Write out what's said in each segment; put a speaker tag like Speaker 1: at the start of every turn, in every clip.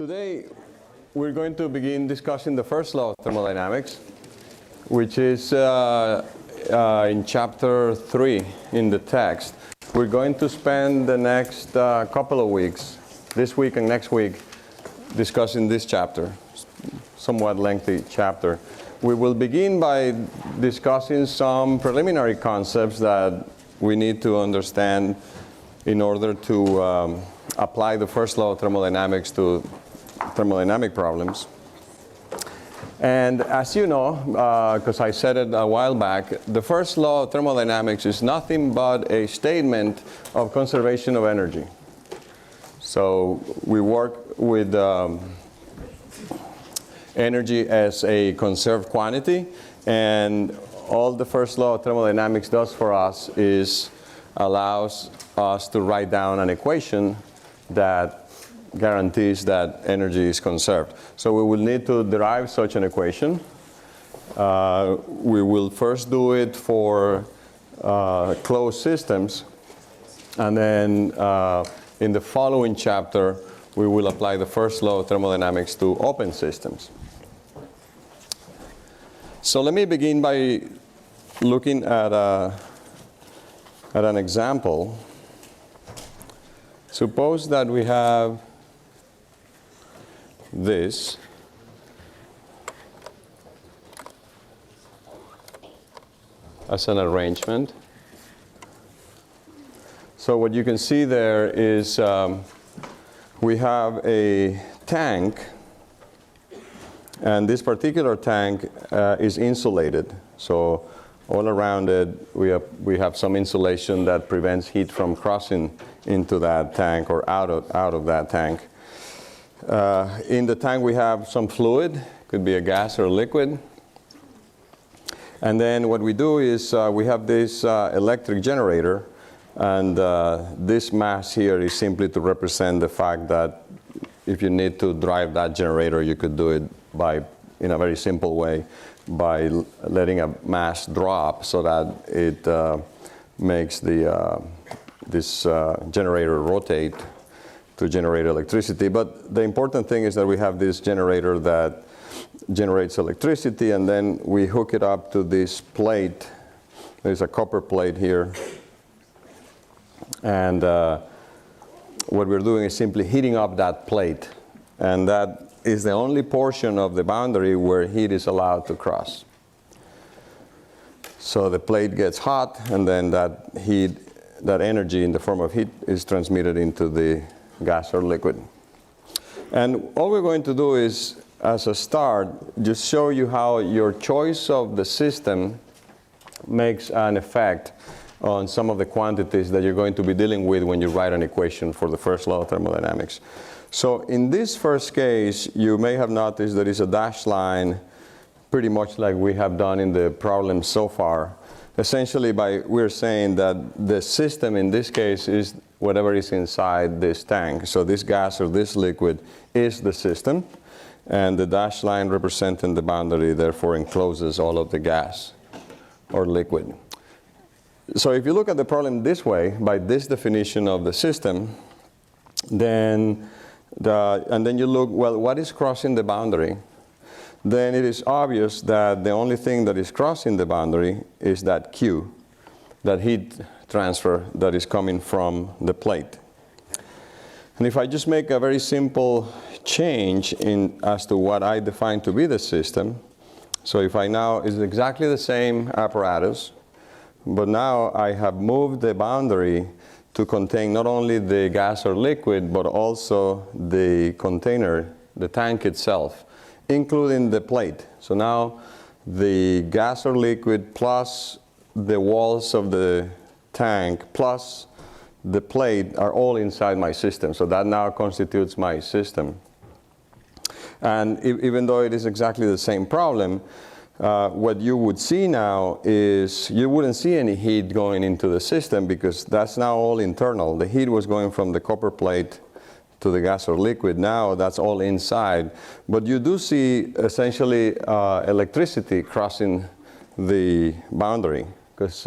Speaker 1: Today, we're going to begin discussing the first law of thermodynamics, which is in chapter 3 in the text. We're going to spend the next couple of weeks, this week and next week, discussing this chapter, somewhat lengthy chapter. We will begin by discussing some preliminary concepts that we need to understand in order to apply the first law of thermodynamics to thermodynamic problems. And as you know, because I said it a while back, the first law of thermodynamics is nothing but a statement of conservation of energy. So we work with energy as a conserved quantity, and all the first law of thermodynamics does for us is allows us to write down an equation that guarantees that energy is conserved. So we will need to derive such an equation. We will first do it for closed systems, and then in the following chapter we will apply the first law of thermodynamics to open systems. So let me begin by looking at an example. Suppose that we have this as an arrangement. So what you can see there is we have a tank, and this particular tank is insulated. So all around it we have some insulation that prevents heat from crossing into that tank or out of that tank. In the tank we have some fluid, could be a gas or a liquid. And then what we do is we have this electric generator, and this mass here is simply to represent the fact that if you need to drive that generator, you could do it in a very simple way by letting a mass drop so that it makes this generator rotate to generate electricity. But the important thing is that we have this generator that generates electricity, and then we hook it up to this plate. There's a copper plate here. And what we're doing is simply heating up that plate. And that is the only portion of the boundary where heat is allowed to cross. So the plate gets hot, and then that energy in the form of heat is transmitted into the gas or liquid. And all we're going to do is, as a start, just show you how your choice of the system makes an effect on some of the quantities that you're going to be dealing with when you write an equation for the first law of thermodynamics. So in this first case, you may have noticed there is a dashed line, pretty much like we have done in the problem so far. Essentially, we're saying that the system in this case is whatever is inside this tank. So this gas or this liquid is the system, and the dashed line representing the boundary therefore encloses all of the gas or liquid. So if you look at the problem this way, by this definition of the system, and then you look, well, what is crossing the boundary? Then it is obvious that the only thing that is crossing the boundary is that Q, that heat transfer that is coming from the plate. And if I just make a very simple change as to what I define to be the system, so if I now, it's exactly the same apparatus, but now I have moved the boundary to contain not only the gas or liquid, but also the container, the tank itself, including the plate. So now the gas or liquid plus the walls of the tank plus the plate are all inside my system. So that now constitutes my system. And even though it is exactly the same problem, what you would see now is you wouldn't see any heat going into the system because that's now all internal. The heat was going from the copper plate to the gas or liquid. Now that's all inside. But you do see essentially electricity crossing the boundary, because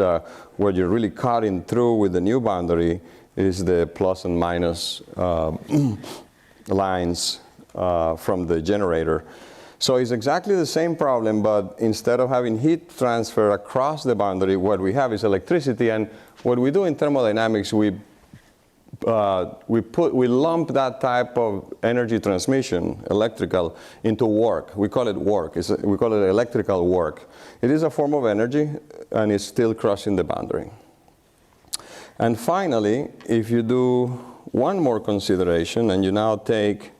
Speaker 1: what you're really cutting through with the new boundary is the plus and minus lines from the generator. So it's exactly the same problem, but instead of having heat transfer across the boundary, what we have is electricity. And what we do in thermodynamics, we lump that type of energy transmission, electrical, into work. We call it work. We call it electrical work. It is a form of energy, and it's still crossing the boundary. And finally, if you do one more consideration, and you now take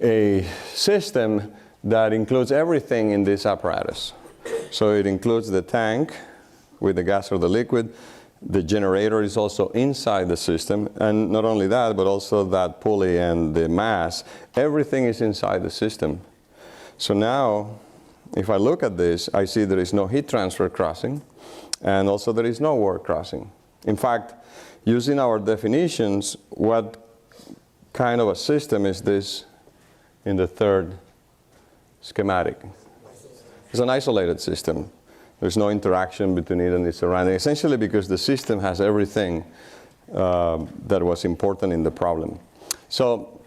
Speaker 1: a system that includes everything in this apparatus. So it includes the tank with the gas or the liquid. The generator is also inside the system. And not only that, but also that pulley and the mass. Everything is inside the system. So now, if I look at this, I see there is no heat transfer crossing. And also there is no work crossing. In fact, using our definitions, what kind of a system is this in the third schematic? It's an isolated system. There's no interaction between it and its surrounding, essentially because the system has everything that was important in the problem. So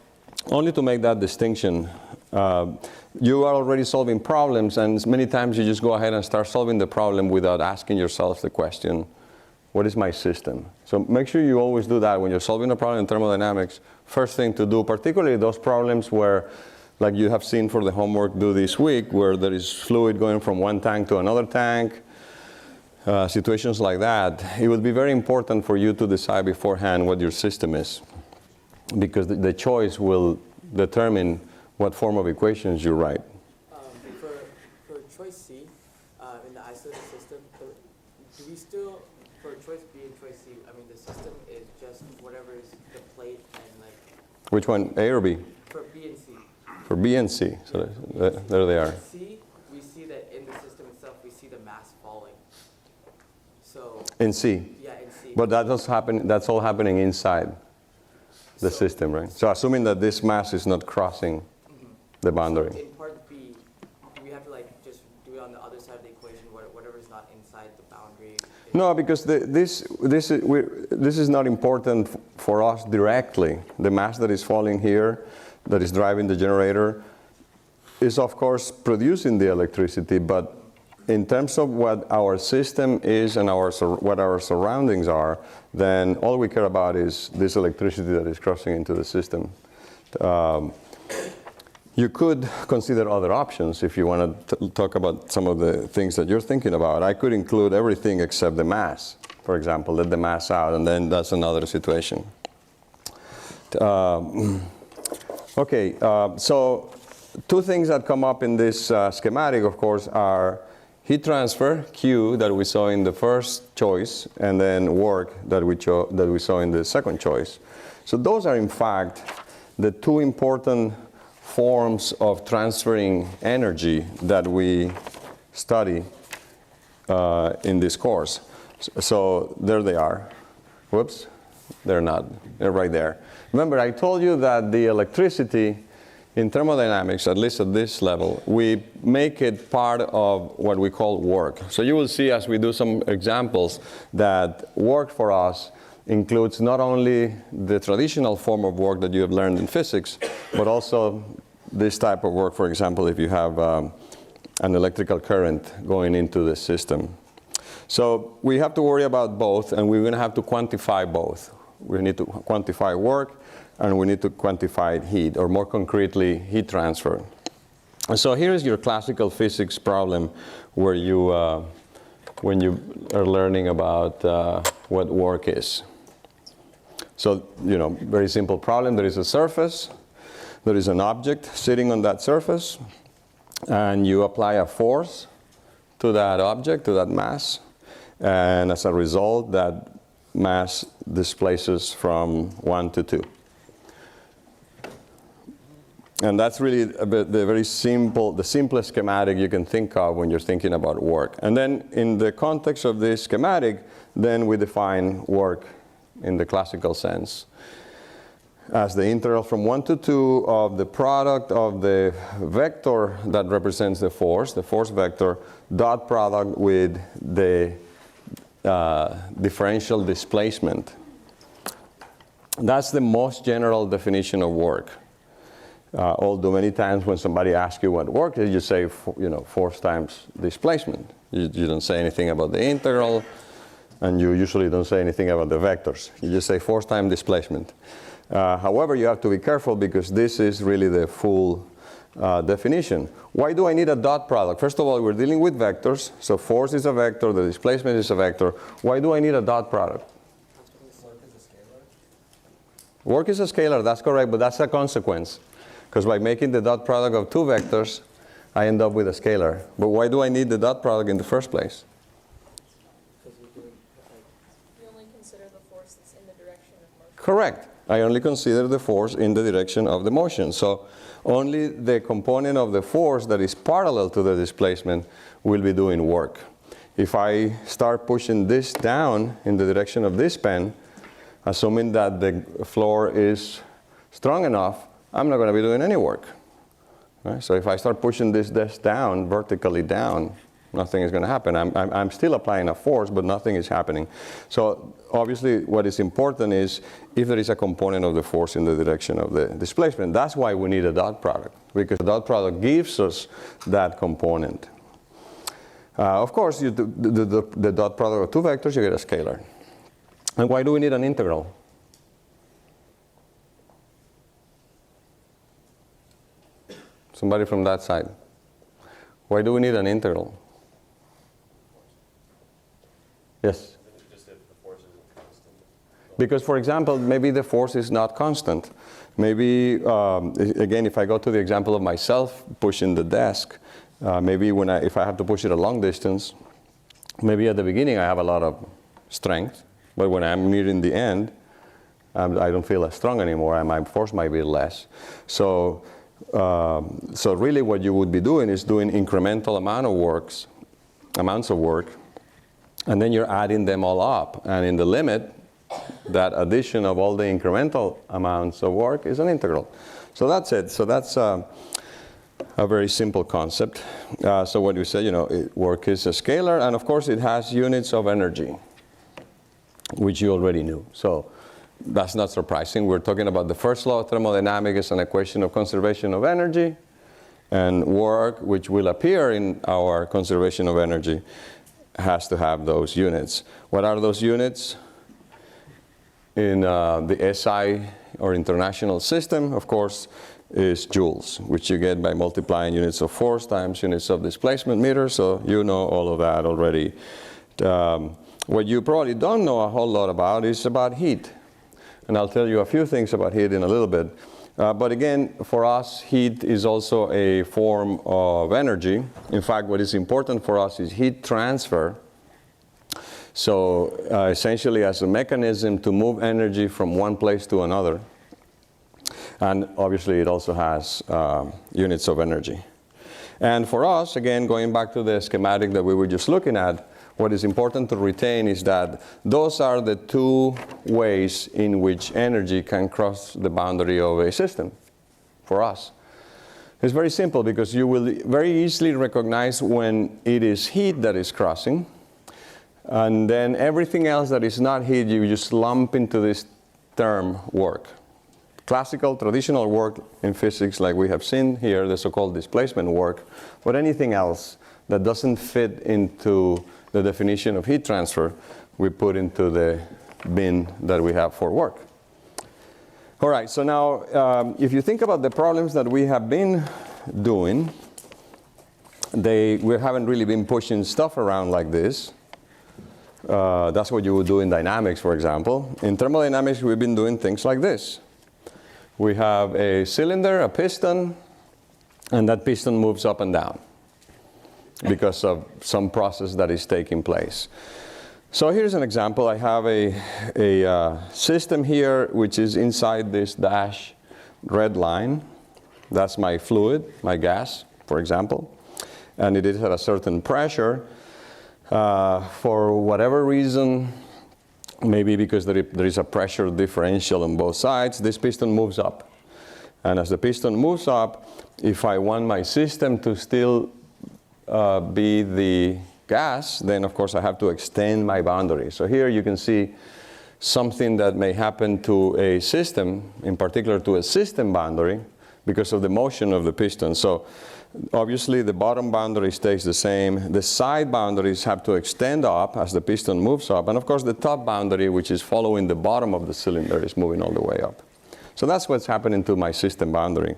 Speaker 1: only to make that distinction, you are already solving problems, and many times you just go ahead and start solving the problem without asking yourself the question, what is my system? So make sure you always do that when you're solving a problem in thermodynamics. First thing to do, particularly those problems where, like you have seen for the homework due this week, where there is fluid going from one tank to another tank, situations like that, it will be very important for you to decide beforehand what your system is, because the choice will determine what form of equations you write.
Speaker 2: For choice C, in the isolated system, do we still, for choice B and choice C, I mean, the system is just whatever is the plate and like...
Speaker 1: Which one, A or B?
Speaker 2: For B and C.
Speaker 1: For B and C, so there they are.
Speaker 2: In C, we see that in the system itself, we see the mass falling. So...
Speaker 1: In C?
Speaker 2: Yeah, in C.
Speaker 1: But that's all happening inside the system, right? So assuming that this mass is not crossing the boundary.
Speaker 2: So in part B, do we have to like just do it on the other side of the equation, whatever is not inside the boundary?
Speaker 1: No, because this is not important for us directly. The mass that is falling here, that is driving the generator, is of course producing the electricity, but in terms of what our system is and what our surroundings are, then all we care about is this electricity that is crossing into the system. You could consider other options if you want to talk about some of the things that you're thinking about. I could include everything except the mass, for example, let the mass out, and then that's another situation. Okay, so two things that come up in this schematic, of course, are heat transfer, Q, that we saw in the first choice, and then work that we saw in the second choice. So those are, in fact, the two important forms of transferring energy that we study in this course. So there they are. Whoops, they're not. They're right there. Remember, I told you that the electricity in thermodynamics, at least at this level, we make it part of what we call work. So you will see as we do some examples that work for us includes not only the traditional form of work that you have learned in physics, but also this type of work, for example, if you have an electrical current going into the system. So we have to worry about both, and we're going to have to quantify both. We need to quantify work, and we need to quantify heat, or more concretely, heat transfer. And so here's your classical physics problem where you, when you are learning about what work is. So, you know, very simple problem. There is a surface. There is an object sitting on that surface. And you apply a force to that object, to that mass. And as a result, that mass displaces from 1 to 2. And that's really the simplest schematic you can think of when you're thinking about work. And then in the context of this schematic, then we define work in the classical sense as the integral from 1 to 2 of the product of the vector that represents the force vector, dot product with the differential displacement. That's the most general definition of work. Although many times when somebody asks you what work is, you say, force times displacement. You don't say anything about the integral, and you usually don't say anything about the vectors. You just say force times displacement. However, you have to be careful because this is really the full definition. Why do I need a dot product? First of all, we're dealing with vectors, so force is a vector, the displacement is a vector. Why do I need a dot product? Work is a scalar, that's correct, but that's a consequence. Because by making the dot product of two vectors, I end up with a scalar. But why do I need the dot product in the first place?
Speaker 3: You only consider the force that's in the direction of motion.
Speaker 1: Correct. I only consider the force in the direction of the motion. So only the component of the force that is parallel to the displacement will be doing work. If I start pushing this down in the direction of this pen, assuming that the floor is strong enough, I'm not going to be doing any work. Right? So if I start pushing this desk down, vertically down, nothing is going to happen. I'm still applying a force, but nothing is happening. So obviously what is important is if there is a component of the force in the direction of the displacement. That's why we need a dot product, because the dot product gives us that component. Of course, the dot product of two vectors, you get a scalar. And why do we need an integral? Somebody from that side. Why do we need an integral? Yes?
Speaker 4: Just if the force isn't constant.
Speaker 1: Because, for example, maybe the force is not constant. Maybe, again, if I go to the example of myself pushing the desk, maybe if I have to push it a long distance, maybe at the beginning I have a lot of strength, but when I'm nearing the end, I don't feel as strong anymore, and my force might be less. So really what you would be doing is doing incremental amounts of work, and then you're adding them all up. And in the limit, that addition of all the incremental amounts of work is an integral. So that's it. So that's a very simple concept. So what you said, work is a scalar, and of course it has units of energy, which you already knew. So that's not surprising. We're talking about the first law of thermodynamics is an equation of conservation of energy, and work, which will appear in our conservation of energy, has to have those units. What are those units? In the SI or international system, of course, is joules, which you get by multiplying units of force times units of displacement meters. So you know all of that already. What you probably don't know a whole lot about is about heat. And I'll tell you a few things about heat in a little bit. But again, for us, heat is also a form of energy. In fact, what is important for us is heat transfer. So essentially as a mechanism to move energy from one place to another. And obviously it also has units of energy. And for us, again, going back to the schematic that we were just looking at, what is important to retain is that those are the two ways in which energy can cross the boundary of a system for us. It's very simple because you will very easily recognize when it is heat that is crossing, and then everything else that is not heat, you just lump into this term work. Classical, traditional work in physics, like we have seen here, the so-called displacement work, but anything else that doesn't fit into the definition of heat transfer, we put into the bin that we have for work. All right, so now if you think about the problems that we have been doing, we haven't really been pushing stuff around like this. That's what you would do in dynamics, for example. In thermodynamics, we've been doing things like this. We have a cylinder, a piston, and that piston moves up and down because of some process that is taking place. So here's an example. I have a system here which is inside this dash red line. That's my fluid, my gas, for example. And it is at a certain pressure. For whatever reason, maybe because there is a pressure differential on both sides, this piston moves up. And as the piston moves up, if I want my system to still be the gas, then of course I have to extend my boundary. So here you can see something that may happen to a system, in particular to a system boundary. because of the motion of the piston. So obviously the bottom boundary stays the same. The side boundaries have to extend up as the piston moves up. And of course the top boundary, which is following the bottom of the cylinder, is moving all the way up. So that's what's happening to my system boundary.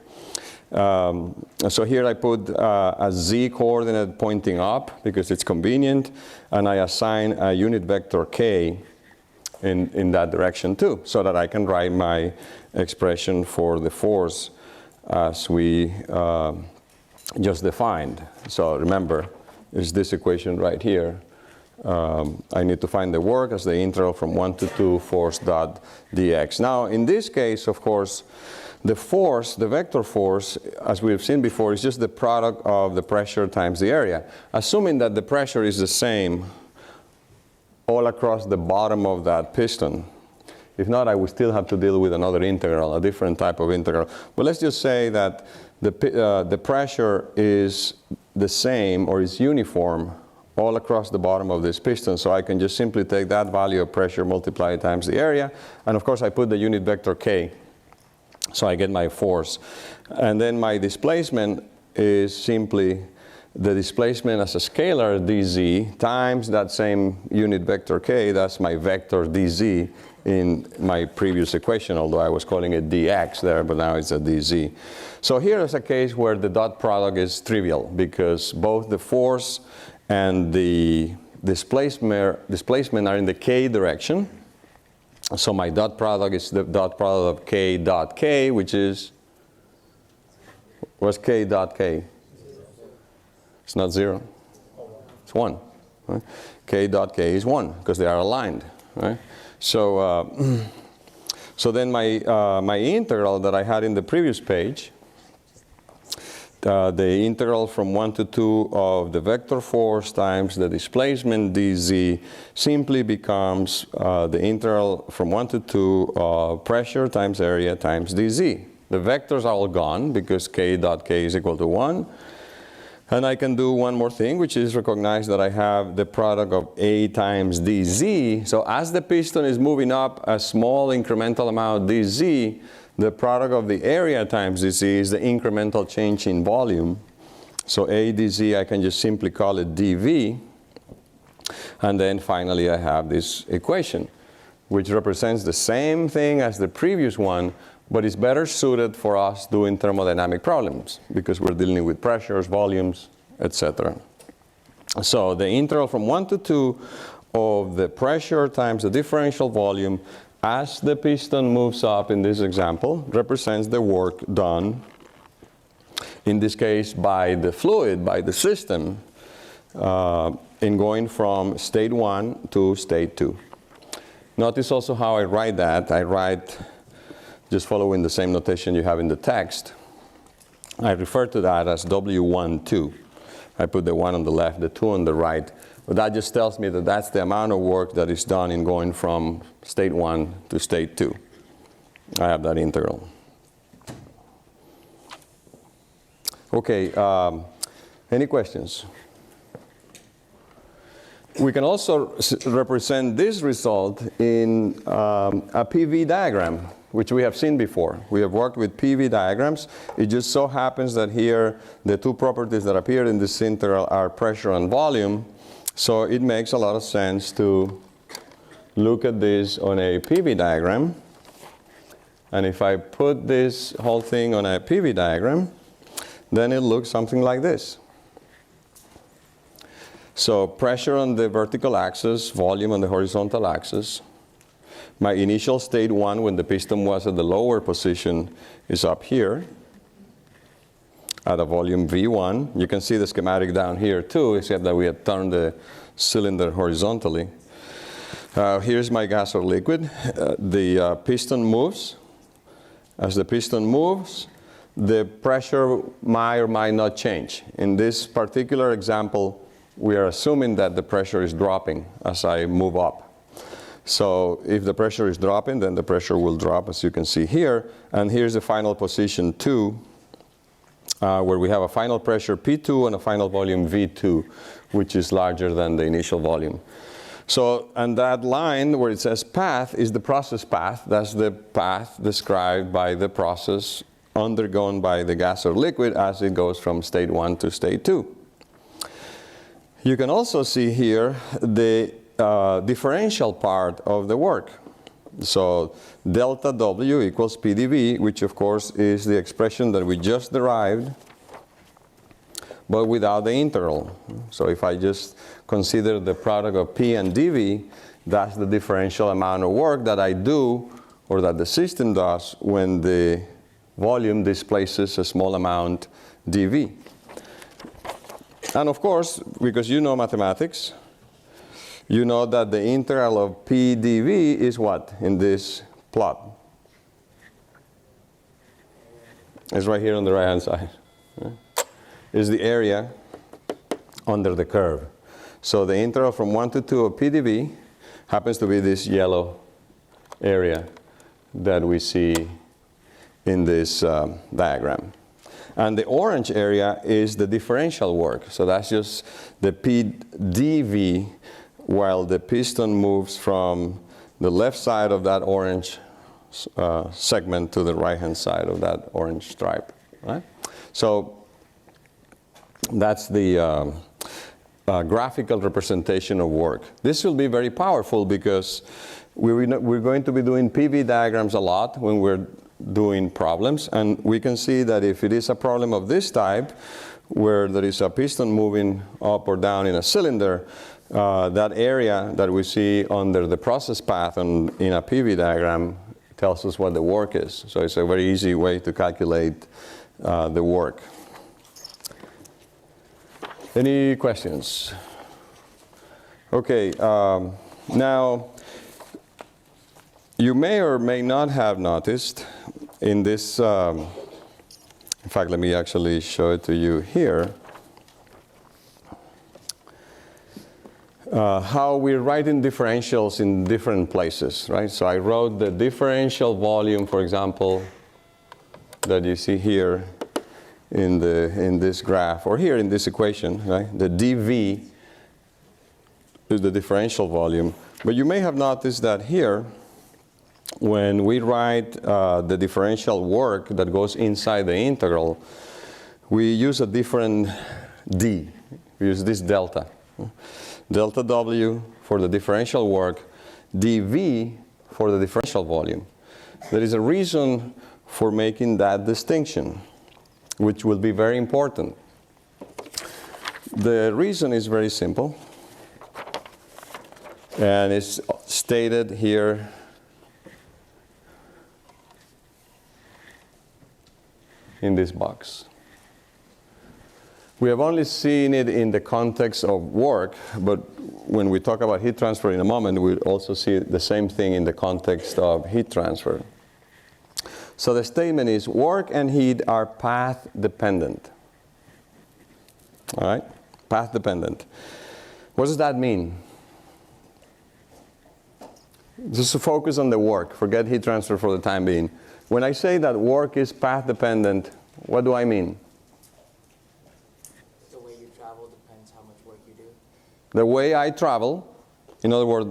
Speaker 1: So here I put a z coordinate pointing up because it's convenient, and I assign a unit vector k in that direction too, so that I can write my expression for the force as we just defined. So remember, is this equation right here. I need to find the work as the integral from 1 to 2 force dot dx. Now, in this case, of course, the force, the vector force, as we've seen before, is just the product of the pressure times the area. Assuming that the pressure is the same all across the bottom of that piston. If not, I would still have to deal with another integral, a different type of integral. But let's just say that the pressure is the same or is uniform all across the bottom of this piston. So I can just simply take that value of pressure, multiply it times the area. And of course, I put the unit vector k. So I get my force. And then my displacement is simply the displacement as a scalar dz times that same unit vector k. That's my vector dz in my previous equation, although I was calling it dx there, but now it's a dz. So here is a case where the dot product is trivial because both the force and the displacement are in the k direction. So my dot product is the dot product of k dot k, which is, what's k dot k? It's not 0. It's 1. Right? K dot k is 1 because they are aligned. Right? So, so then my integral that I had in the previous page, the integral from 1 to 2 of the vector force times the displacement dz simply becomes the integral from 1 to 2 of pressure times area times dz. The vectors are all gone because k dot k is equal to 1. And I can do one more thing, which is recognize that I have the product of A times dz. So as the piston is moving up a small incremental amount dz, the product of the area times dz is the incremental change in volume. So A dz, I can just simply call it dv. And then finally I have this equation, which represents the same thing as the previous one, but it's better suited for us doing thermodynamic problems because we're dealing with pressures, volumes, etc. So the integral from 1 to 2 of the pressure times the differential volume as the piston moves up in this example represents the work done, in this case by the fluid, by the system, in going from state 1 to state 2. Notice also how I write that. I write just following the same notation you have in the text. I refer to that as W12. I put the 1 on the left, the 2 on the right. But that just tells me that that's the amount of work that is done in going from state 1 to state 2. I have that integral. Okay, any questions? We can also represent this result in a PV diagram, which we have seen before. We have worked with PV diagrams. It just so happens that here the two properties that appear in this integral are pressure and volume. So it makes a lot of sense to look at this on a PV diagram. And if I put this whole thing on a PV diagram, then it looks something like this. So pressure on the vertical axis, volume on the horizontal axis. My initial state 1 when the piston was at the lower position is up here at a volume V1. You can see the schematic down here too, except that we have turned the cylinder horizontally. Here's my gas or liquid. The piston moves. As the piston moves, the pressure might or might not change. In this particular example, we are assuming that the pressure is dropping as I move up. So if the pressure is dropping, then the pressure will drop, as you can see here. And here's the final position 2, where we have a final pressure P2 and a final volume V2, which is larger than the initial volume. So, and that line where it says path is the process path. That's the path described by the process undergone by the gas or liquid as it goes from state 1 to state 2. You can also see here the differential part of the work. So delta W equals PdV, which of course is the expression that we just derived, but without the integral. So if I just consider the product of P and dV, that's the differential amount of work that I do, or that the system does, when the volume displaces a small amount dV. And of course, because you know mathematics, you know that the integral of P dV is what in this plot? It's right here on the right-hand side. Is the area under the curve. So the integral from 1 to 2 of P dV happens to be this yellow area that we see in this diagram. And the orange area is the differential work. So that's just the P dV while the piston moves from the left side of that orange segment to the right-hand side of that orange stripe. Right? So that's the graphical representation of work. This will be very powerful because we're going to be doing PV diagrams a lot when we're doing problems, and we can see that if it is a problem of this type, where there is a piston moving up or down in a cylinder, that area that we see under the process path in a PV diagram tells us what the work is. So it's a very easy way to calculate the work. Any questions? Okay, now you may or may not have noticed in this, in fact, let me actually show it to you here, how we're writing differentials in different places, right? So I wrote the differential volume, for example, that you see here in this graph, or here in this equation, right? The dV is the differential volume. But you may have noticed that here, when we write the differential work that goes inside the integral, we use a different D. We use this delta. Delta W for the differential work, dV for the differential volume. There is a reason for making that distinction, which will be very important. The reason is very simple, and it's stated here in this box. We have only seen it in the context of work, but when we talk about heat transfer in a moment, we'll also see the same thing in the context of heat transfer. So the statement is, work and heat are path dependent. All right? Path dependent. What does that mean? Just to focus on the work, forget heat transfer for the time being. When I say that work is path dependent, what do I mean?
Speaker 2: The way you travel depends how much work you do.
Speaker 1: The way I travel, in other words,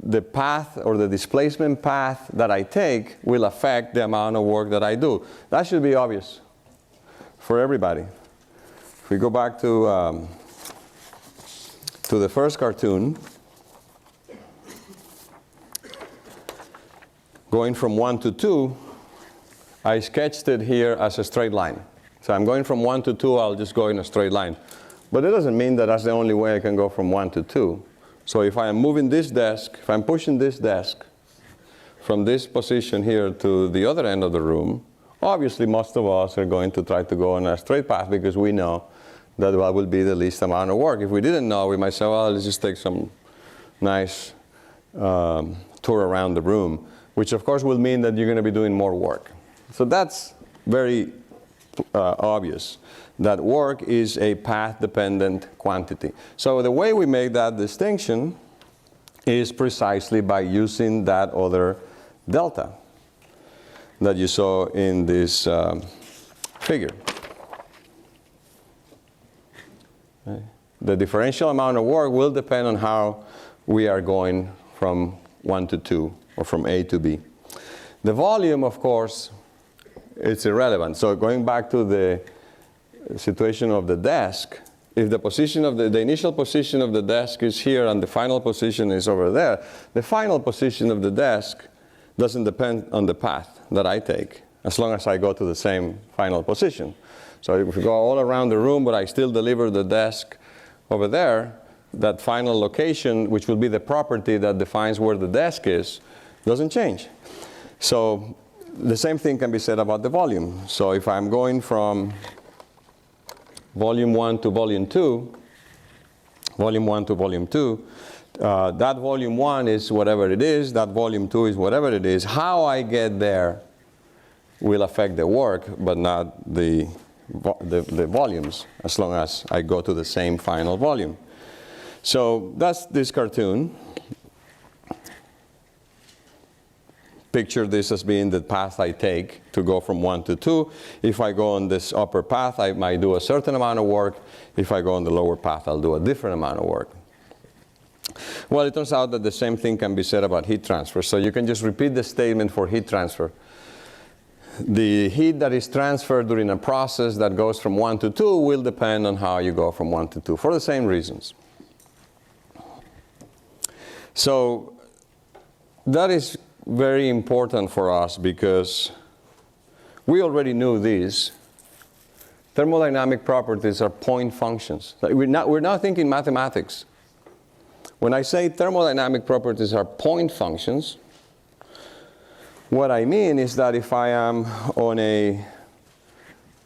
Speaker 1: the path or the displacement path that I take will affect the amount of work that I do. That should be obvious for everybody. If we go back to the first cartoon, going from 1 to 2, I sketched it here as a straight line. So I'm going from 1 to 2, I'll just go in a straight line. But it doesn't mean that that's the only way I can go from 1 to 2. So if I am moving this desk, if I'm pushing this desk from this position here to the other end of the room, obviously most of us are going to try to go on a straight path because we know that will be the least amount of work. If we didn't know, we might say, well, let's just take some nice tour around the room, which of course will mean that you're going to be doing more work. So that's very obvious, that work is a path-dependent quantity. So the way we make that distinction is precisely by using that other delta that you saw in this figure. Okay. The differential amount of work will depend on how we are going from 1 to 2, or from A to B. The volume, of course, it's irrelevant. So going back to the situation of the desk, if the position of the initial position of the desk is here and the final position is over there, the final position of the desk doesn't depend on the path that I take, as long as I go to the same final position. So if we go all around the room, but I still deliver the desk over there, that final location, which will be the property that defines where the desk is, doesn't change. So the same thing can be said about the volume. So if I'm going from volume 1 to volume 2, volume 1 to volume 2, that volume 1 is whatever it is, that volume 2 is whatever it is. How I get there will affect the work, but not the volumes, as long as I go to the same final volume. So that's this cartoon. Picture this as being the path I take to go from 1 to 2. If I go on this upper path, I might do a certain amount of work. If I go on the lower path, I'll do a different amount of work. Well, it turns out that the same thing can be said about heat transfer. So you can just repeat the statement for heat transfer. The heat that is transferred during a process that goes from 1 to 2 will depend on how you go from 1 to 2, for the same reasons. So that is very important for us because we already knew these. Thermodynamic properties are point functions. We're not thinking mathematics. When I say thermodynamic properties are point functions, what I mean is that if I am on a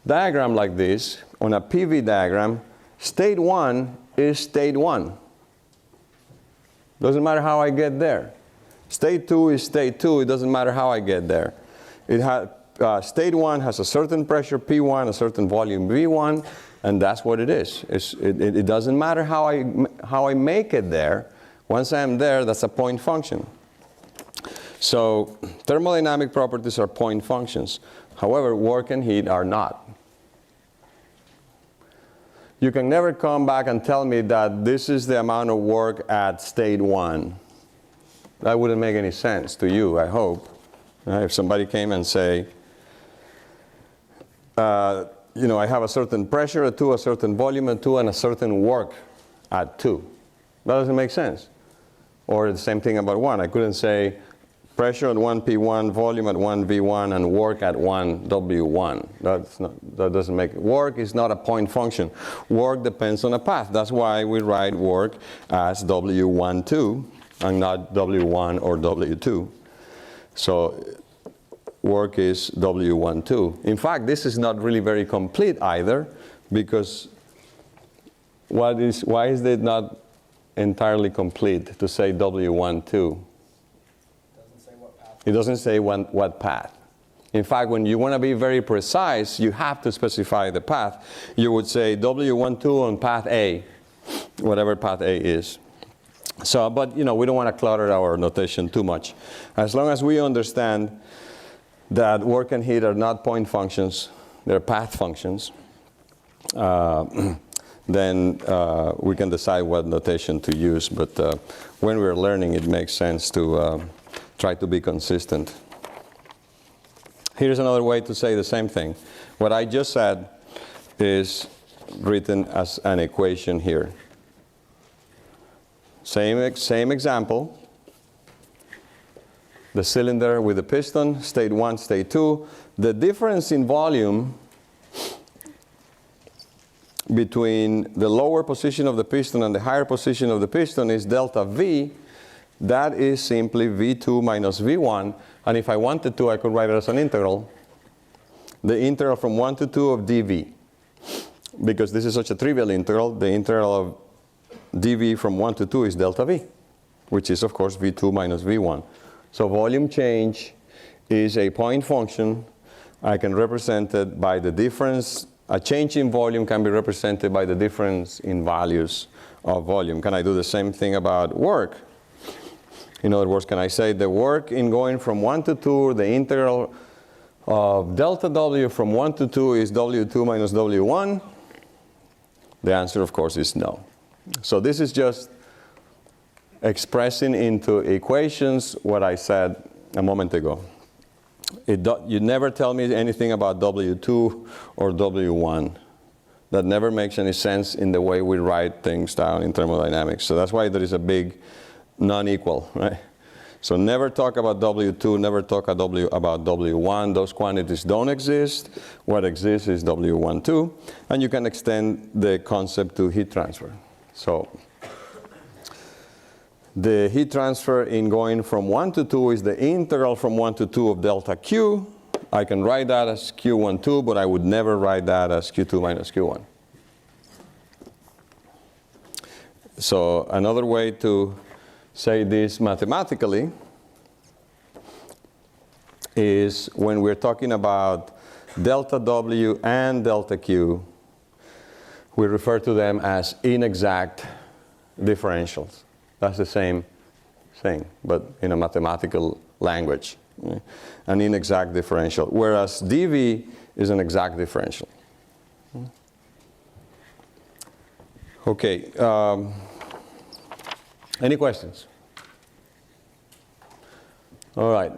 Speaker 1: diagram like this, on a PV diagram, state 1 is state 1. Doesn't matter how I get there. State 2 is state 2. It doesn't matter how I get there. State 1 has a certain pressure P1, a certain volume V1, and that's what it is. It doesn't matter how I make it there. Once I'm there, that's a point function. So thermodynamic properties are point functions. However, work and heat are not. You can never come back and tell me that this is the amount of work at state 1. That wouldn't make any sense to you, I hope. If somebody came and say, I have a certain pressure at 2, a certain volume at 2, and a certain work at 2. That doesn't make sense. Or the same thing about 1. I couldn't say pressure at 1 P1, volume at 1 V1, and work at 1 W1. That doesn't make it. Work is not a point function. Work depends on a path. That's why we write work as W12 and not W1 or W2. So work is W12. In fact, this is not really very complete either, because why is it not entirely complete to say W12? It doesn't say what path. In fact, when you want to be very precise, you have to specify the path. You would say W12 on path A, whatever path A is. So, but we don't want to clutter our notation too much. As long as we understand that work and heat are not point functions, they're path functions, then we can decide what notation to use. But when we're learning, it makes sense to try to be consistent. Here's another way to say the same thing. What I just said is written as an equation here. Same example. The cylinder with the piston, state 1, state 2. The difference in volume between the lower position of the piston and the higher position of the piston is delta V. That is simply V2 minus V1. And if I wanted to, I could write it as an integral. The integral from 1 to 2 of dV. Because this is such a trivial integral, the integral of dV from 1 to 2 is delta V, which is, of course, V2 minus V1. So volume change is a point function. I can represent it by the difference. A change in volume can be represented by the difference in values of volume. Can I do the same thing about work? In other words, can I say the work in going from 1 to 2, the integral of delta W from 1 to 2 is W2 minus W1? The answer, of course, is no. So this is just expressing into equations what I said a moment ago. You never tell me anything about W2 or W1. That never makes any sense in the way we write things down in thermodynamics. So that's why there is a big non-equal, right? So never talk about W2, never talk about W1. Those quantities don't exist. What exists is W12. And you can extend the concept to heat transfer. So the heat transfer in going from 1 to 2 is the integral from 1 to 2 of delta Q. I can write that as Q12, but I would never write that as Q2 minus Q1. So another way to say this mathematically is when we're talking about delta W and delta Q, we refer to them as inexact differentials. That's the same thing, but in a mathematical language. An inexact differential, whereas dV is an exact differential. Okay, any questions? All right.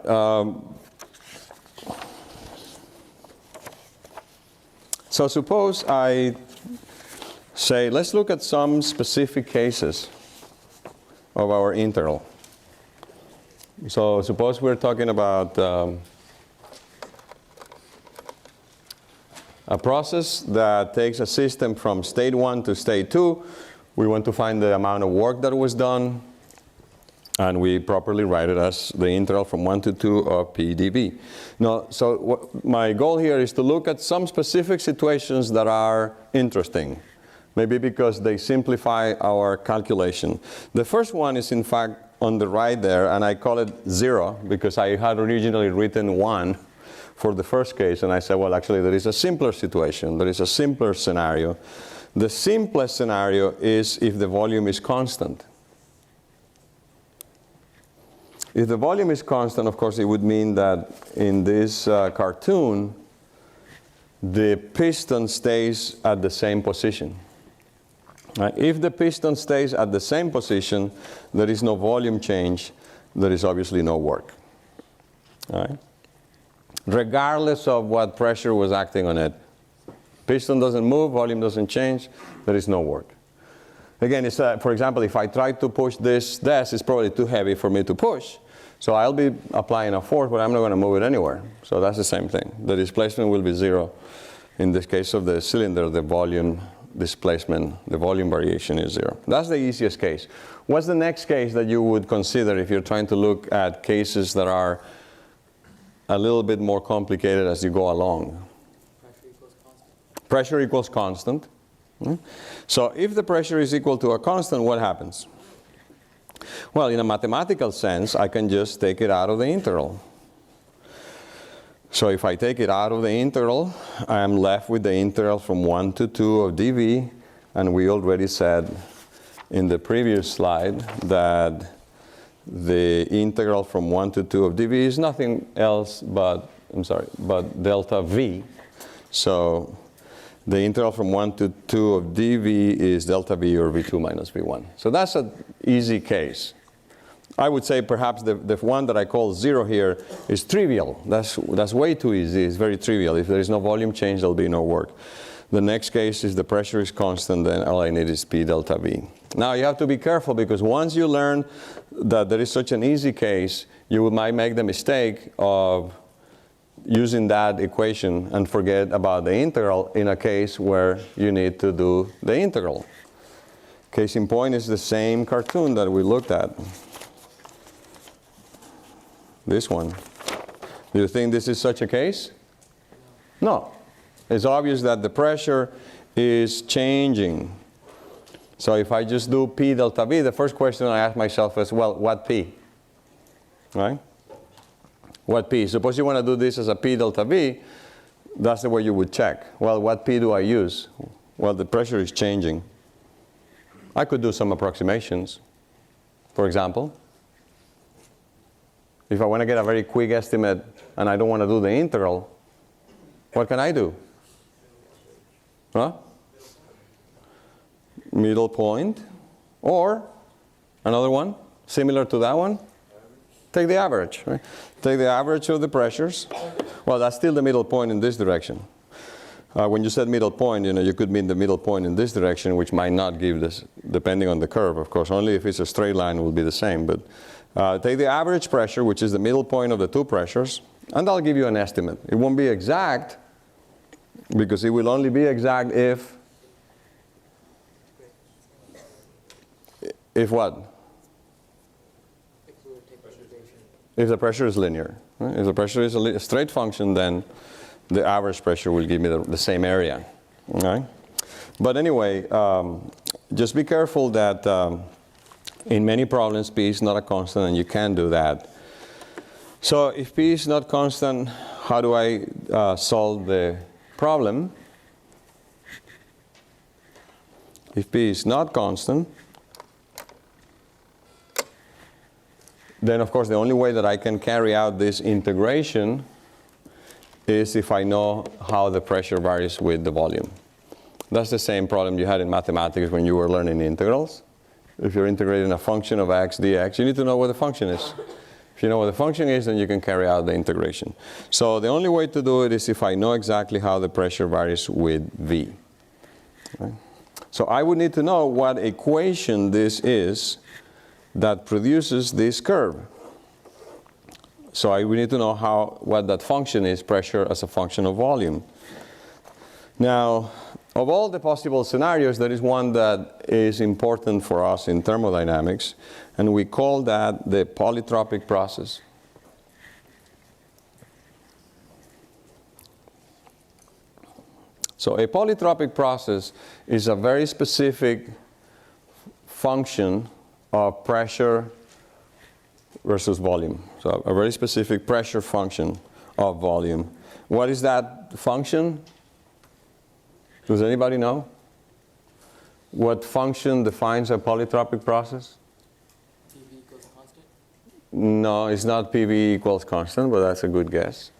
Speaker 1: So suppose I say, let's look at some specific cases of our integral. So suppose we're talking about a process that takes a system from state 1 to state 2. We want to find the amount of work that was done, and we properly write it as the integral from 1 to 2 of P dV. Now, so my goal here is to look at some specific situations that are interesting, maybe because they simplify our calculation. The first one is, in fact, on the right there, and I call it 0 because I had originally written 1 for the first case, and I said, well, actually, there is a simpler situation. There is a simpler scenario. The simplest scenario is if the volume is constant. If the volume is constant, of course, it would mean that in this cartoon, the piston stays at the same position. Right? If the piston stays at the same position, there is no volume change. There is obviously no work. All right? Regardless of what pressure was acting on it, piston doesn't move, volume doesn't change, there is no work. Again, it's, for example, if I try to push this desk, it's probably too heavy for me to push. So I'll be applying a force, but I'm not going to move it anywhere. So that's the same thing. The displacement will be 0. In this case of the cylinder, the volume displacement, the volume variation is 0. That's the easiest case. What's the next case that you would consider if you're trying to look at cases that are a little bit more complicated as you go along?
Speaker 2: Pressure equals constant.
Speaker 1: Pressure equals constant. So if the pressure is equal to a constant, what happens? Well, in a mathematical sense, I can just take it out of the integral. So if I take it out of the integral, I am left with the integral from 1 to 2 of dV. And we already said in the previous slide that the integral from 1 to 2 of dV is nothing else but, but delta V. So the integral from 1 to 2 of dV is delta V, or V2 minus V1. So that's an easy case. I would say perhaps the one that I call 0 here is trivial. That's way too easy. It's very trivial. If there is no volume change, there'll be no work. The next case is the pressure is constant, then all I need is P delta V. Now you have to be careful, because once you learn that there is such an easy case, you might make the mistake of using that equation and forget about the integral in a case where you need to do the integral. Case in point is the same cartoon that we looked at. This one. Do you think this is such a case? No. It's obvious that the pressure is changing. So if I just do P delta V, the first question I ask myself is, well, what P? Right? What P? Suppose you want to do this as a P delta V, that's the way you would check. Well, what P do I use? Well, the pressure is changing. I could do some approximations. For example, if I want to get a very quick estimate and I don't want to do the integral, what can I do? Huh? Middle point. Or another one, similar to that one, Take the average, right? Take the average of the pressures. Well, that's still the middle point in this direction. When you said middle point, you could mean the middle point in this direction, which might not give this, depending on the curve, of course. Only if it's a straight line will be the same. But take the average pressure, which is the middle point of the two pressures, and that'll give you an estimate. It won't be exact, because it will only be exact if what? If the pressure is linear. Right? If the pressure is a straight function, then the average pressure will give me the same area. Okay? But anyway, just be careful that in many problems, P is not a constant, and you can do that. So if P is not constant, how do I solve the problem? If P is not constant, then of course the only way that I can carry out this integration is if I know how the pressure varies with the volume. That's the same problem you had in mathematics when you were learning integrals. If you're integrating a function of x dx, you need to know what the function is. If you know what the function is, then you can carry out the integration. So the only way to do it is if I know exactly how the pressure varies with v. Okay? So I would need to know what equation this is that produces this curve. So I would need to know what that function is, pressure as a function of volume. Now, of all the possible scenarios, there is one that is important for us in thermodynamics, and we call that the polytropic process. So a polytropic process is a very specific function of pressure versus volume. So a very specific pressure function of volume. What is that function? Does anybody know? What function defines a polytropic process?
Speaker 2: PV equals constant?
Speaker 1: No, it's not PV equals constant, but that's a good guess.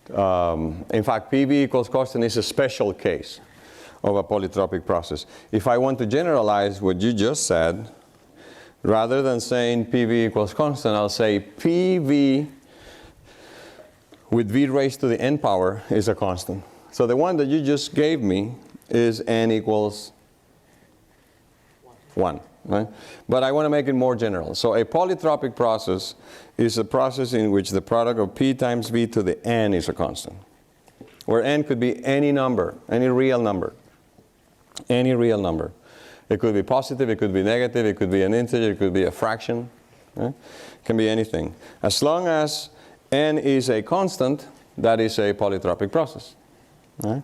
Speaker 1: In fact, PV equals constant is a special case of a polytropic process. If I want to generalize what you just said, rather than saying PV equals constant, I'll say PV with V raised to the n power is a constant. So the one that you just gave me is n equals 1. Right? But I want to make it more general. So a polytropic process is a process in which the product of P times V to the n is a constant, where n could be any number, any real number. Any real number. It could be positive, it could be negative, it could be an integer, it could be a fraction. Right? It can be anything. As long as n is a constant, that is a polytropic process. Right?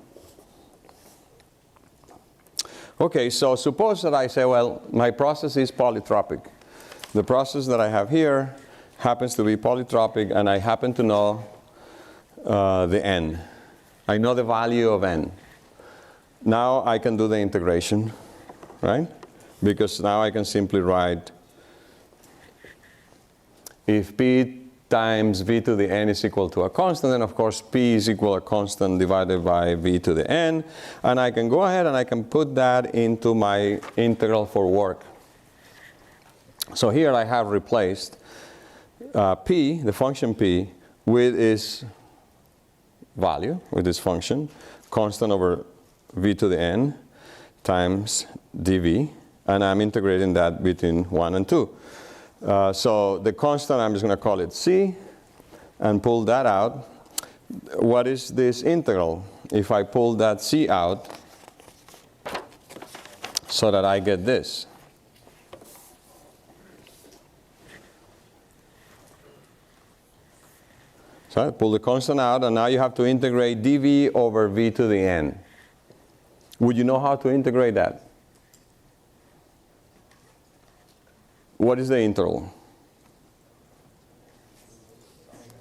Speaker 1: Okay, so suppose that I say, well, my process is polytropic. The process that I have here happens to be polytropic, and I happen to know the n. I know the value of n. Now I can do the integration. Right? Because now I can simply write if P times V to the n is equal to a constant, then of course P is equal to a constant divided by V to the n. And I can go ahead and I can put that into my integral for work. So here I have replaced P, the function P, with its value, with this function, constant over V to the n times dv, and I'm integrating that between 1 and 2. So the constant, I'm just going to call it c, and pull that out. What is this integral? If I pull that c out, so that I get this. So I pull the constant out, and now you have to integrate dv over v to the n. Would you know how to integrate that? What is the integral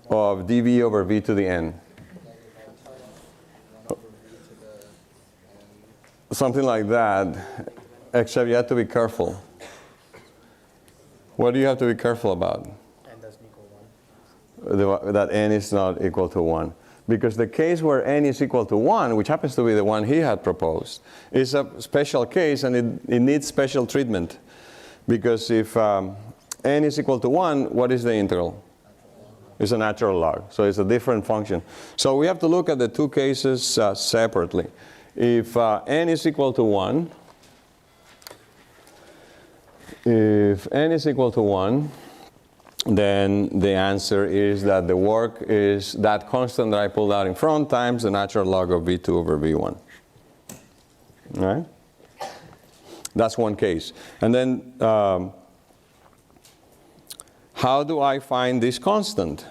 Speaker 1: of dv over v to the n? Something like that, except you have to be careful. What do you have to be careful about?
Speaker 2: N doesn't equal 1.
Speaker 1: That n is not equal to 1. Because the case where n is equal to 1, which happens to be the one he had proposed, is a special case, and it needs special treatment. Because if n is equal to 1, what is the integral? It's a natural log. So it's a different function. So we have to look at the two cases separately. If n is equal to 1, then the answer is that the work is that constant that I pulled out in front times the natural log of V2 over V1. All right? That's one case. And then how do I find this constant?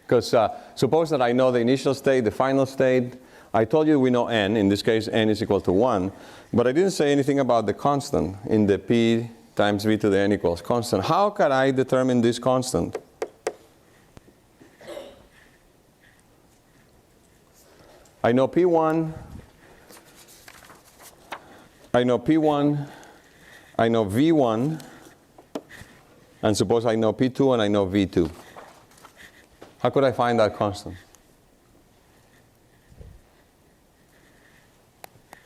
Speaker 1: Because suppose that I know the initial state, the final state. I told you we know n. In this case, n is equal to 1. But I didn't say anything about the constant in the p times v to the n equals constant. How can I determine this constant? I know P1. I know P1. I know V1. And suppose I know P2 and I know V2. How could I find that constant?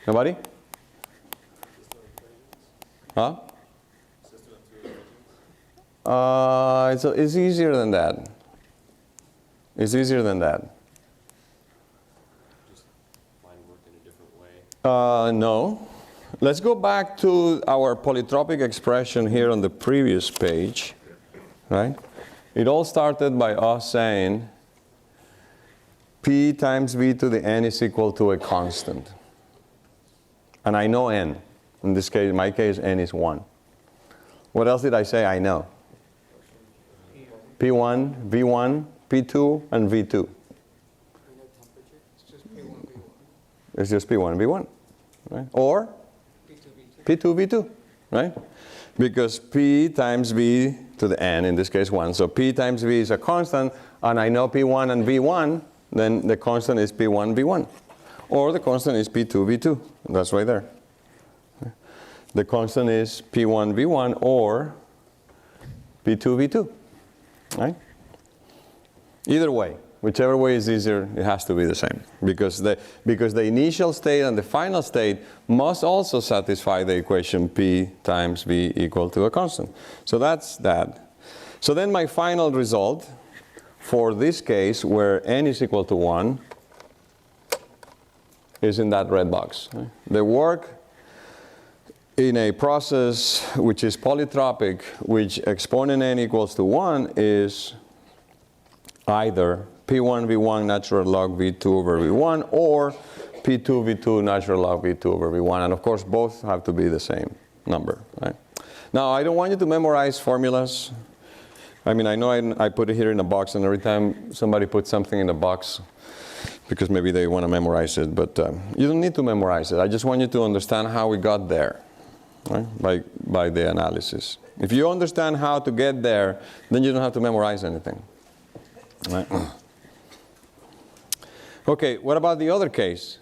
Speaker 1: Nobody? Huh? It's easier than that. It's easier than that.
Speaker 4: Just find work in a different way.
Speaker 1: No. Let's go back to our polytropic expression here on the previous page, right? It all started by us saying P times V to the n is equal to a constant. And I know n. In this case, in my case, n is 1. What else did I say I know? P1, V1, P2, and V2. It's just P1, V1. Right? Or P2, V2. Right? Because P times V to the n, in this case 1. So P times V is a constant, and I know P1 and V1, then the constant is P1, V1. Or the constant is P2, V2. That's right there. The constant is P1, V1 or P2, V2. Right? Either way, whichever way is easier, it has to be the same. Because the initial state and the final state must also satisfy the equation P times V equal to a constant. So that's that. So then my final result for this case where n is equal to 1 is in that red box. The work in a process which is polytropic, which exponent n equals to 1 is either P1 V1 natural log V2 over V1 or P2 V2 natural log V2 over V1. And of course, both have to be the same number. Right? Now, I don't want you to memorize formulas. I mean, I know I put it here in a box, and every time somebody puts something in a box, because maybe they want to memorize it, but you don't need to memorize it. I just want you to understand how we got there, right? By the analysis. If you understand how to get there, then you don't have to memorize anything. Right? Okay, what about the other case?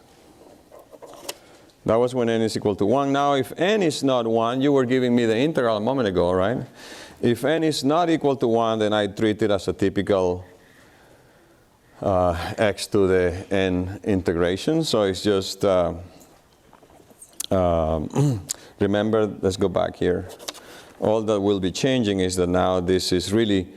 Speaker 1: That was when n is equal to 1. Now, if n is not 1, you were giving me the integral a moment ago, right? If n is not equal to 1, then I treat it as a typical x to the n integration. So it's just, remember, let's go back here. All that will be changing is that now this is really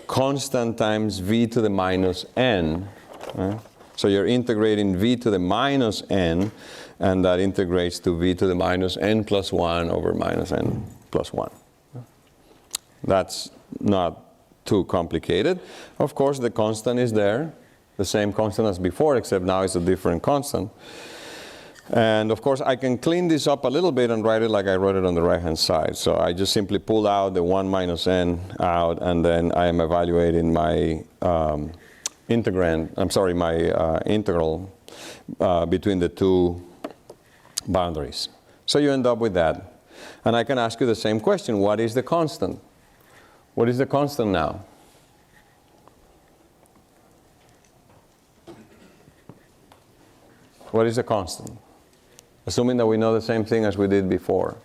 Speaker 1: constant times v to the minus n. Right? So you're integrating v to the minus n, and that integrates to v to the minus n plus 1 over minus n plus 1. That's not too complicated. Of course, the constant is there, the same constant as before, except now it's a different constant. And of course, I can clean this up a little bit and write it like I wrote it on the right-hand side. So I just simply pull out the 1 minus n out, and then I am evaluating my integral between the two boundaries. So you end up with that. And I can ask you the same question. What is the constant? What is the constant now? What is the constant? Assuming that we know the same thing as we did before.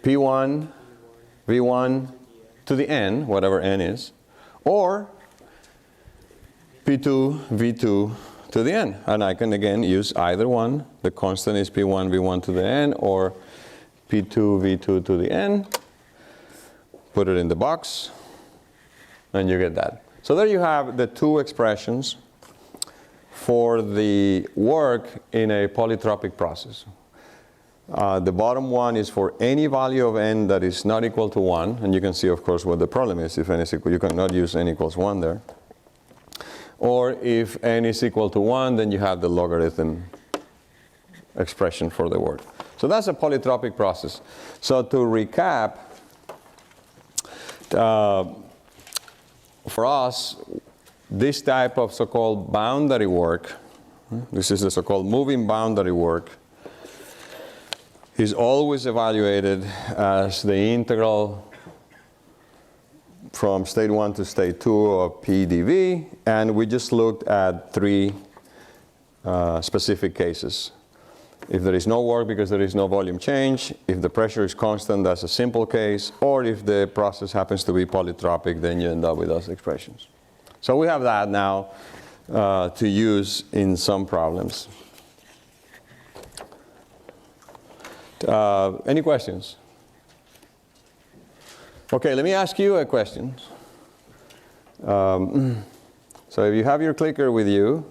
Speaker 1: P1, V1 to the n, whatever n is, or P2, V2 to the n. And I can again use either one. The constant is P1, V1 to the n, or P2, V2 to the n. put it in the box, and you get that. So there you have the two expressions for the work in a polytropic process. The bottom one is for any value of n that is not equal to 1, and you can see, of course, what the problem is. If n is equal, you cannot use n equals 1 there. Or if n is equal to 1, then you have the logarithm expression for the work. So that's a polytropic process. So to recap, for us, this type of so-called boundary work, this is the so-called moving boundary work, is always evaluated as the integral from state 1 to state 2 of P dV, and we just looked at 3 specific cases. If there is no work because there is no volume change, if the pressure is constant, that's a simple case, or if the process happens to be polytropic, then you end up with those expressions. So we have that now to use in some problems. Any questions? Okay, let me ask you a question. So if you have your clicker with you,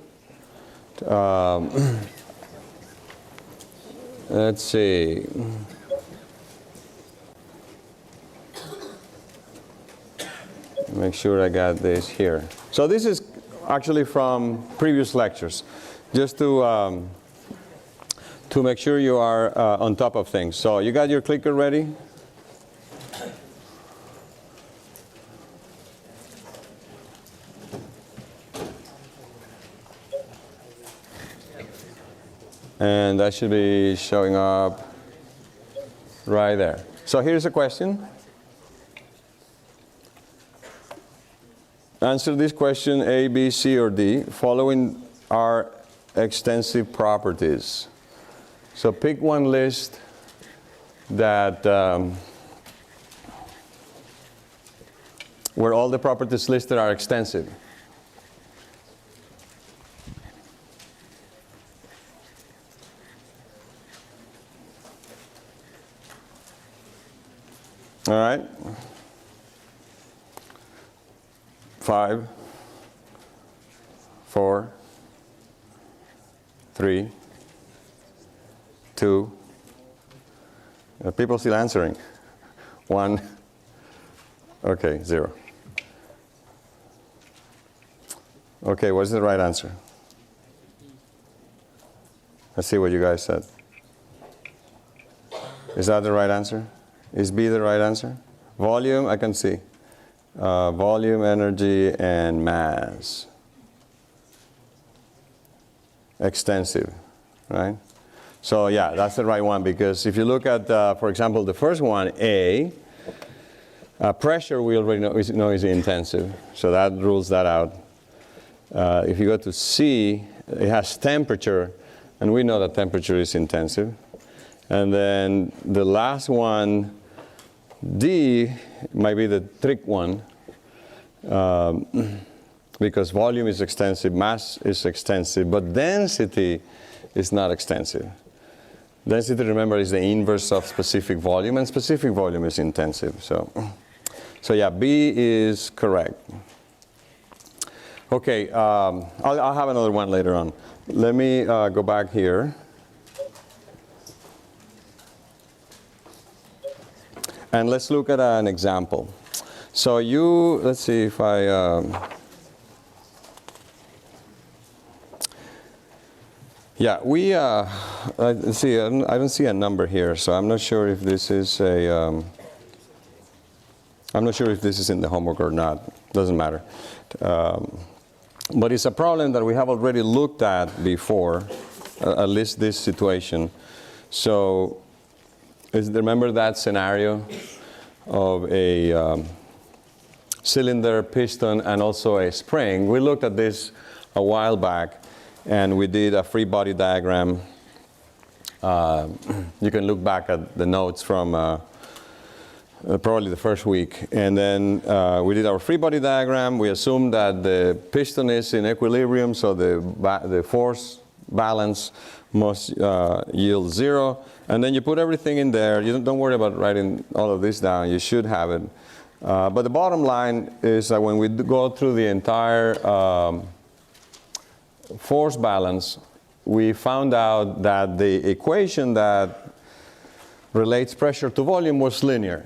Speaker 1: let's see. Make sure I got this here. So this is actually from previous lectures, just to make sure you are on top of things. So you got your clicker ready? And that should be showing up right there. So here's a question. Answer this question A, B, C, or D. Following are extensive properties. So pick one list that where all the properties listed are extensive. All right. 5, 4, 3, 2. People still answering. 1. Okay, 0. Okay, what's the right answer? Let's see what you guys said. Is that the right answer? Is B the right answer? Volume, I can see. Volume, energy, and mass. Extensive, right? So yeah, that's the right one, because if you look at, for example, the first one, A, pressure we already know is intensive, so that rules that out. If you go to C, it has temperature, and we know that temperature is intensive. And then the last one, D, might be the trick one, because volume is extensive, mass is extensive, but density is not extensive. Density, remember, is the inverse of specific volume, and specific volume is intensive. So yeah, B is correct. Okay, I'll have another one later on. Let me go back here. And let's look at an example. So let's see if I, yeah, let's see, I don't see a number here, so I'm not sure if this is I'm not sure if this is in the homework or not. Doesn't matter. But it's a problem that we have already looked at before, at least this situation. So remember that scenario of a cylinder, piston, and also a spring? We looked at this a while back, and we did a free body diagram. You can look back at the notes from probably the first week. And then we did our free body diagram. We assumed that the piston is in equilibrium, so the force balance must yield 0. And then you put everything in there. You don't worry about writing all of this down. You should have it. But the bottom line is that when we go through the entire force balance, we found out that the equation that relates pressure to volume was linear.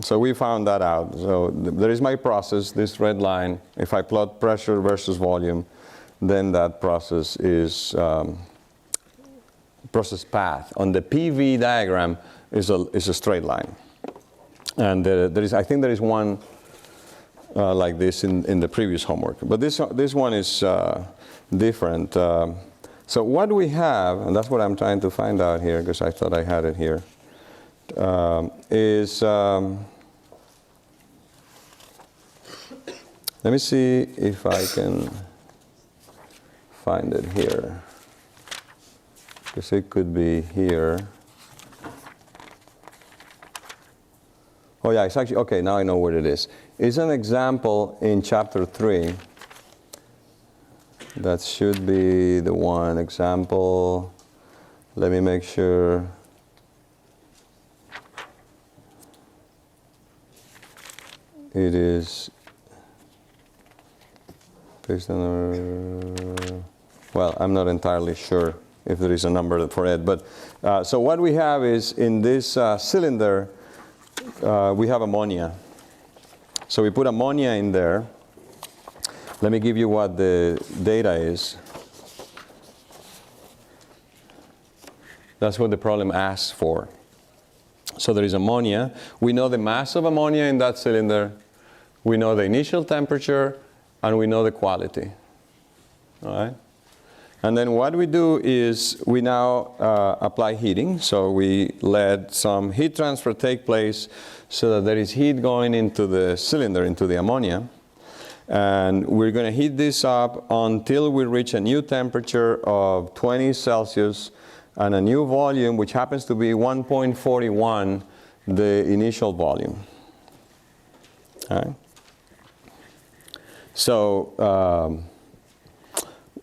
Speaker 1: So we found that out. So there is my process, this red line. If I plot pressure versus volume, then that process is process path. On the PV diagram is a straight line. And I think there is one like this in the previous homework. But this one is different. So what we have, and that's what I'm trying to find out here, because I thought I had it here, is, let me see if I can find it here, because it could be here. Oh yeah, it's actually, okay, now I know where it is. It's an example in chapter 3. That should be the one example. Let me make sure. It is page number, well, I'm not entirely sure if there is a number for it, but so what we have is in this cylinder, we have ammonia. So we put ammonia in there. Let me give you what the data is. That's what the problem asks for. So there is ammonia. We know the mass of ammonia in that cylinder. We know the initial temperature, and we know the quality. All right? And then what we do is we now apply heating. So we let some heat transfer take place so that there is heat going into the cylinder, into the ammonia. And we're going to heat this up until we reach a new temperature of 20 Celsius and a new volume, which happens to be 1.41, the initial volume. All right? So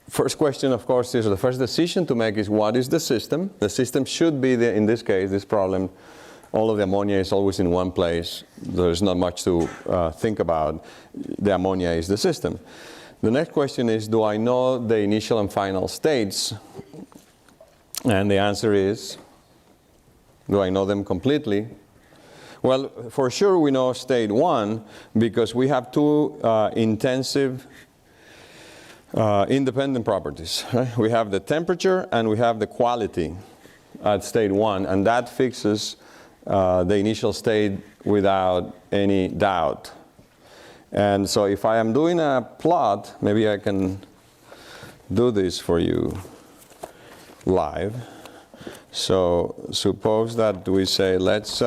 Speaker 1: first question, of course, is the first decision to make is what is the system? The system should be, in this case, this problem, all of the ammonia is always in one place. There's not much to think about. The ammonia is the system. The next question is, do I know the initial and final states? And the answer is, do I know them completely? Well, for sure we know state 1 because we have two intensive independent properties. Right? We have the temperature and we have the quality at state 1, and that fixes the initial state without any doubt. And so if I am doing a plot, maybe I can do this for you live. So suppose that we say, let's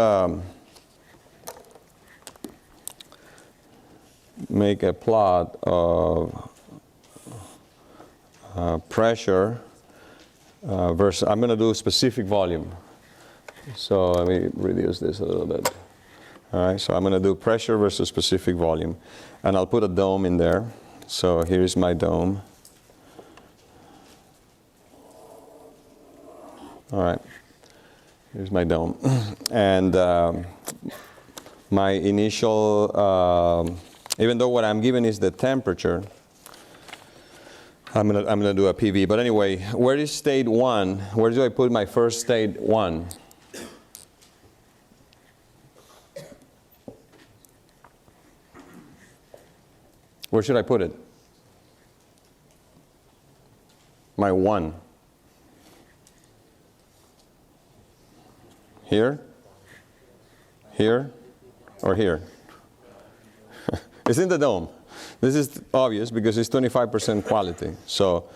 Speaker 1: make a plot of pressure versus, I'm going to do specific volume. So let me reduce this a little bit. All right, so I'm going to do pressure versus specific volume. And I'll put a dome in there. So here's my dome. All right, here's my dome. And my initial, even though what I'm given is the temperature, I'm gonna do a PV. But anyway, where is state 1? Where do I put my first state 1? Where should I put it? My 1. Here? Here? Or here? It's in the dome. This is obvious because it's 25% quality. So,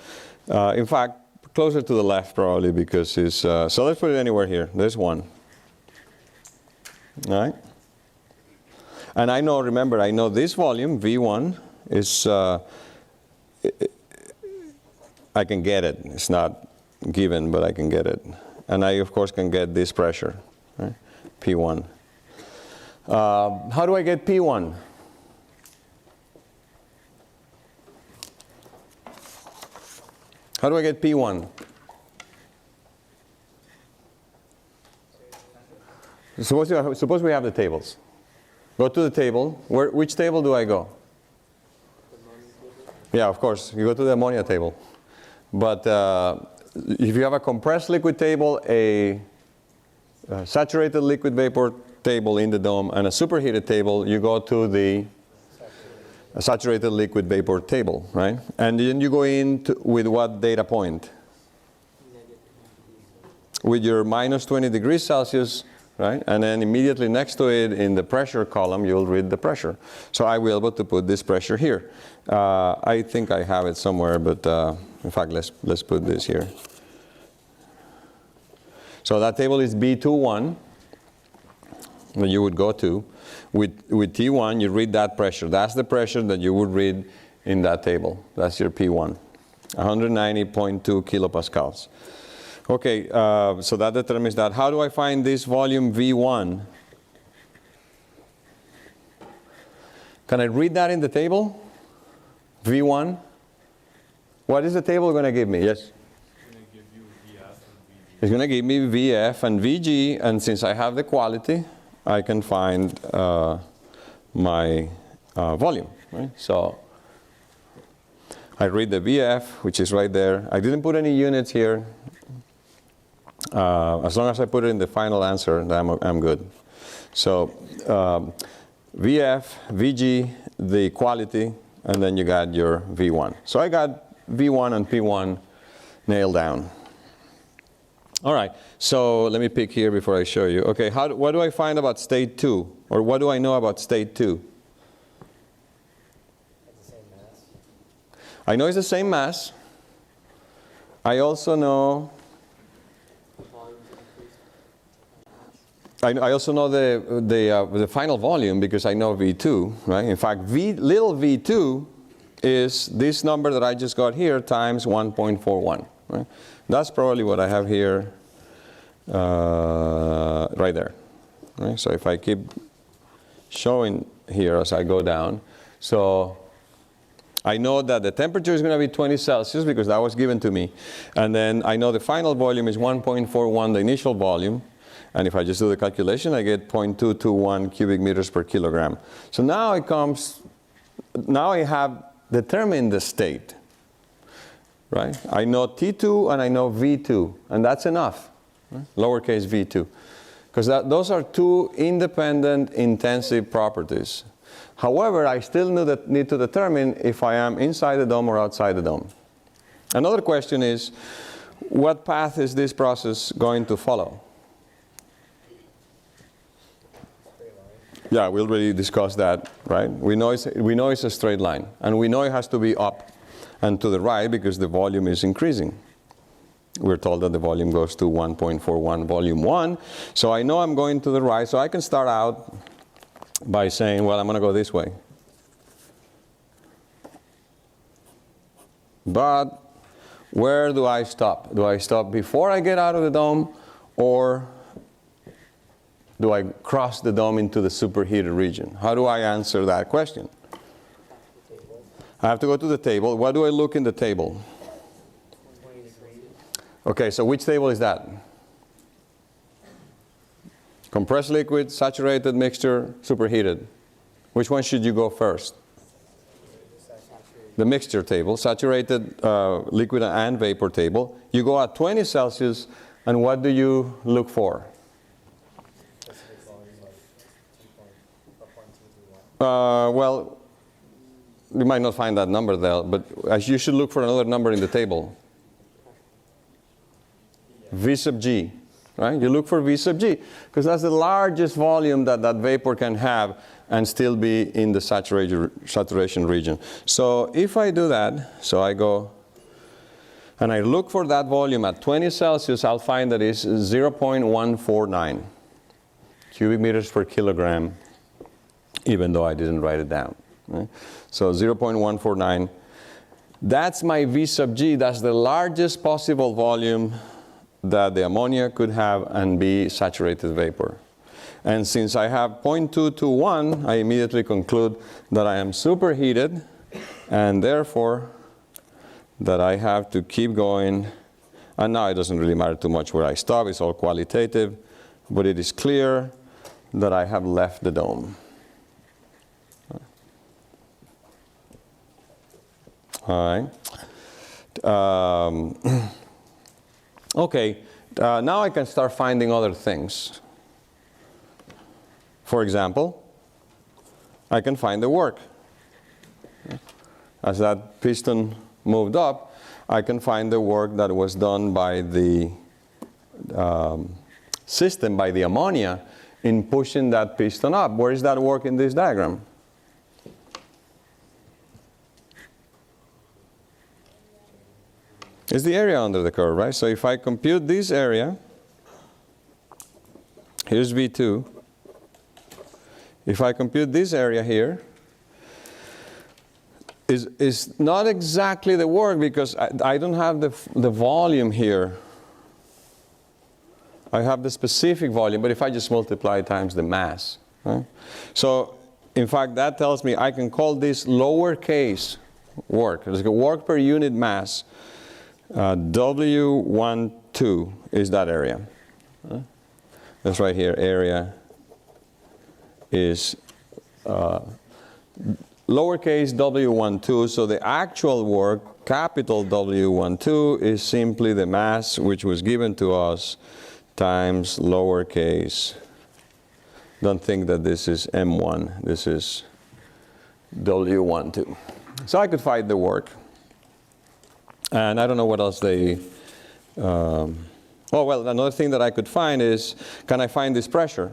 Speaker 1: in fact, closer to the left probably because it's, so let's put it anywhere here. There's 1. All right? And I know, remember, I know this volume, V1, is, I can get it. It's not given, but I can get it. And I, of course, can get this pressure, right? P1. How do I get P1? How do I get P1? Suppose we have the tables. Go to the table. Which table do I go?
Speaker 2: The ammonia table?
Speaker 1: Yeah, of course. You go to the ammonia table. But if you have a compressed liquid table, a saturated liquid vapor table in the dome, and a superheated table, you go to the saturated liquid vapor table, right? And then you go in with what data point?
Speaker 2: Negative.
Speaker 1: With your minus 20 degrees Celsius, right? And then immediately next to it in the pressure column, you'll read the pressure. So I will be able to put this pressure here. I think I have it somewhere, but in fact, let's put this here. So that table is B21 that you would go to. With T1, you read that pressure. That's the pressure that you would read in that table. That's your P1, 190.2 kilopascals. Okay, so that determines that. How do I find this volume V1? Can I read that in the table? V1? What is the table going to give me? Yes? It's going to give me VF and VG, and since I have the quality, I can find my volume. Right? So I read the VF, which is right there. I didn't put any units here. As long as I put it in the final answer, I'm good. So VF, VG, the quality, and then you got your V1. So I got V1 and P1 nailed down. All right, so let me pick here before I show you. Okay, what do I find about state 2? Or what do I know about state 2?
Speaker 2: It's the same mass.
Speaker 1: I know it's the same mass. I also know,
Speaker 2: The volume's increased.
Speaker 1: I also know the final volume because I know V2, right? In fact, little v2 is this number that I just got here times 1.41, right? That's probably what I have here, right there. Right? So if I keep showing here as I go down, so I know that the temperature is going to be 20 Celsius because that was given to me. And then I know the final volume is 1.41, the initial volume. And if I just do the calculation, I get 0.221 cubic meters per kilogram. So now now I have determined the state. Right? I know T2 and I know V2, and that's enough, right? Lowercase v2. Because those are two independent intensive properties. However, I still need to determine if I am inside the dome or outside the dome. Another question is, what path is this process going to follow? Yeah, we already discussed that, right? We know it's a straight line, and we know it has to be up and to the right because the volume is increasing. We're told that the volume goes to 1.41 volume 1. So I know I'm going to the right, so I can start out by saying, well, I'm going to go this way. But where do I stop? Do I stop before I get out of the dome, or do I cross the dome into the superheated region? How do I answer that question? I have to go to the table. What do I look in the table?
Speaker 2: 20 degrees.
Speaker 1: Okay, so which table is that? Compressed liquid, saturated mixture, superheated. Which one should you go first? The mixture table, saturated liquid and vapor table. You go at 20 Celsius, and what do you look for? Well, you might not find that number there, but you should look for another number in the table. V sub G, right? You look for V sub G, because that's the largest volume that vapor can have and still be in the saturation region. So if I do that, so I go and I look for that volume at 20 Celsius, I'll find that it's 0.149 cubic meters per kilogram, even though I didn't write it down. Right? So 0.149. That's my V sub G. That's the largest possible volume that the ammonia could have and be saturated vapor. And since I have 0.221, I immediately conclude that I am superheated, and therefore that I have to keep going. And now it doesn't really matter too much where I stop. It's all qualitative. But it is clear that I have left the dome. All right. Okay, now I can start finding other things. For example, I can find the work. As that piston moved up, I can find the work that was done by the system, by the ammonia, in pushing that piston up. Where is that work in this diagram? It's the area under the curve, right? So if I compute this area, here's V2. If I compute this area here, is not exactly the work because I don't have the volume here. I have the specific volume, but if I just multiply times the mass. Right? So in fact, that tells me I can call this lowercase work. It's a work per unit mass. W12 is that area. That's right here. Area is lowercase w12. So the actual work, capital W12, is simply the mass which was given to us times lowercase. Don't think that this is M1. This is W12. So I could find the work. And I don't know what else they... oh, well, another thing that I could find is, can I find this pressure?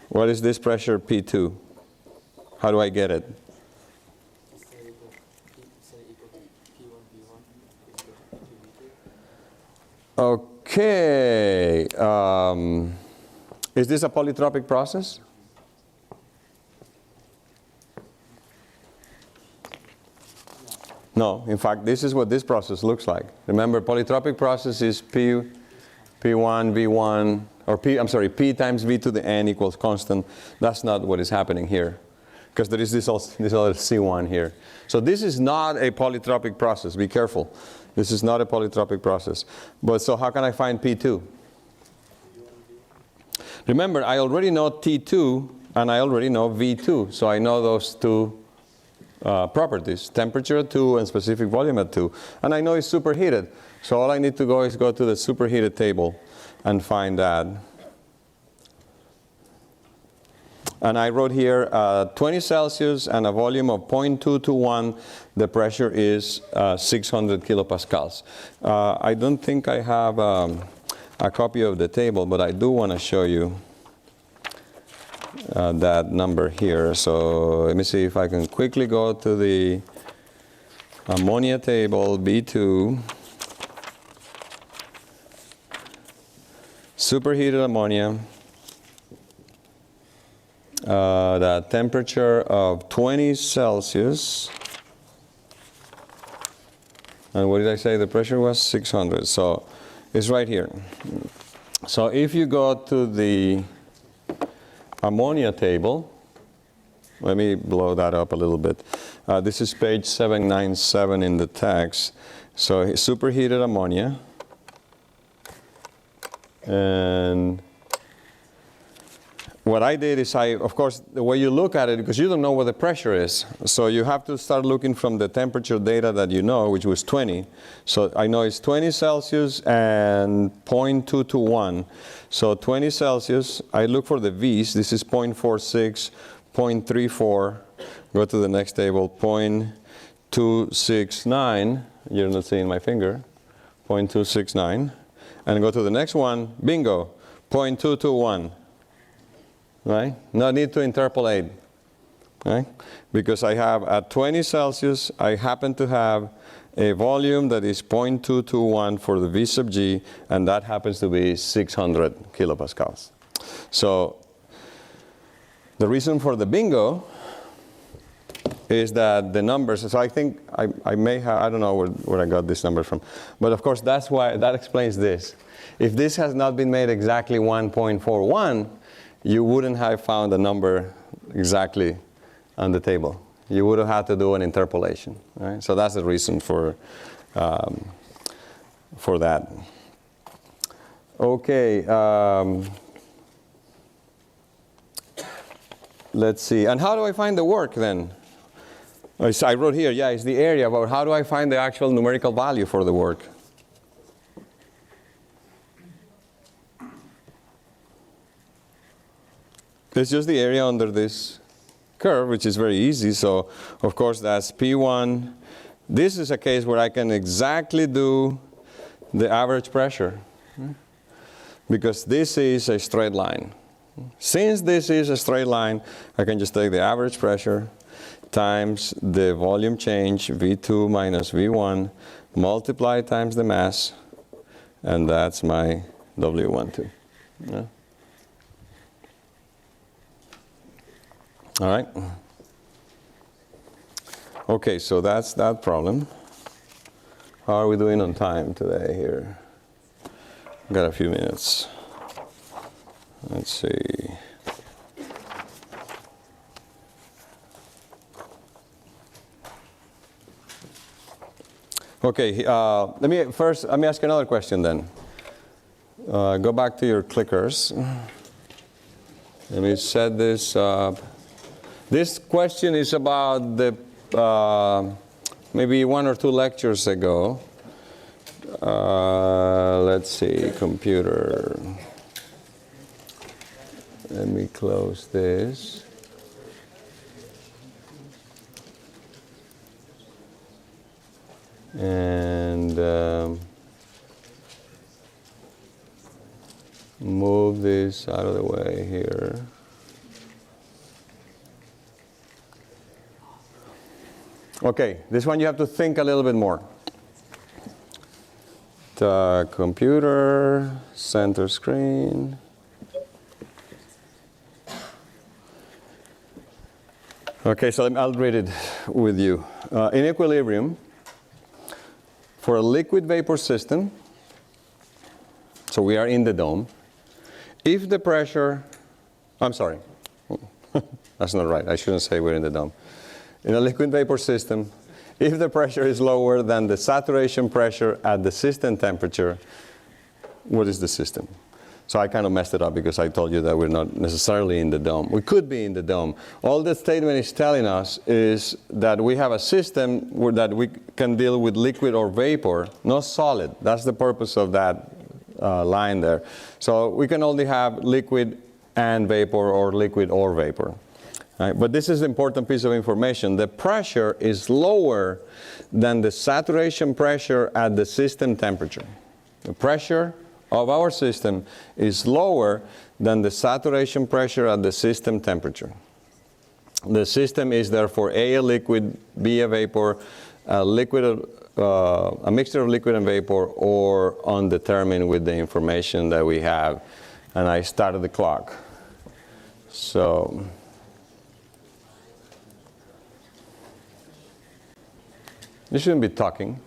Speaker 1: What is this pressure P2? How do I get it? Okay. Is this a polytropic process? No, in fact, this is what this process looks like. Remember, polytropic process is P1, V1, or P times V to the n equals constant. That's not what is happening here, because there is this other C1 here. So this is not a polytropic process. Be careful. This is not a polytropic process. But so how can I find P2? Remember, I already know T2, and I already know V2. So I know those two properties, temperature at 2 and specific volume at 2. And I know it's superheated. So all I need to go is go to the superheated table and find that. And I wrote here 20 Celsius and a volume of 0.221. The pressure is 600 kilopascals. I don't think I have a copy of the table, but I do want to show you that number here. So let me see if I can quickly go to the ammonia table, B2, superheated ammonia, the temperature of 20 Celsius, and what did I say the pressure was? 600. So it's right here. So if you go to the ammonia table, let me blow that up a little bit. This is page 797 in the text. So superheated ammonia. And what I did is of course, the way you look at it, because you don't know what the pressure is, so you have to start looking from the temperature data that you know, which was 20. So I know it's 20 Celsius and 0.221. So 20 Celsius, I look for the V's. This is 0.46, 0.34. Go to the next table, 0.269. You're not seeing my finger. 0.269. And go to the next one, bingo, 0.221. Right? No need to interpolate. Right? Because I have at 20 Celsius, I happen to have a volume that is 0.221 for the V sub G, and that happens to be 600 kilopascals. So the reason for the bingo is that the numbers, so I think I may have, I don't know where I got this number from, but of course that's why, that explains this. If this has not been made exactly 1.41, you wouldn't have found a number exactly on the table. You would have had to do an interpolation. Right? So that's the reason for that. Okay. Let's see. And how do I find the work then? I wrote here, yeah, it's the area, but how do I find the actual numerical value for the work? It's just the area under this curve, which is very easy. So, of course, that's P1. This is a case where I can exactly do the average pressure, because this is a straight line. Since this is a straight line, I can just take the average pressure times the volume change, V2 minus V1, multiply times the mass, and that's my W12. Yeah. All right. Okay, so that's that problem. How are we doing on time today here? Got a few minutes. Let's see. Okay, let me ask another question then. Go back to your clickers. Let me set this up. This question is about the maybe 1 or 2 lectures ago. Let's see, computer. Let me close this. And move this out of the way here. Okay, this one you have to think a little bit more. The computer, center screen. Okay, so I'll read it with you. In equilibrium, for a liquid vapor system, so we are in the dome, if the pressure, I'm sorry, that's not right, I shouldn't say we're in the dome. In a liquid vapor system, if the pressure is lower than the saturation pressure at the system temperature, what is the system? So I kind of messed it up because I told you that we're not necessarily in the dome. We could be in the dome. All the statement is telling us is that we have a system that we can deal with liquid or vapor, not solid. That's the purpose of that line there. So we can only have liquid and vapor or liquid or vapor. Right? But this is an important piece of information. The pressure is lower than the saturation pressure at the system temperature. The pressure of our system is lower than the saturation pressure at the system temperature. The system is therefore A, a liquid, B, a vapor, a mixture of liquid and vapor, or undetermined with the information that we have. And I started the clock. So you shouldn't be talking.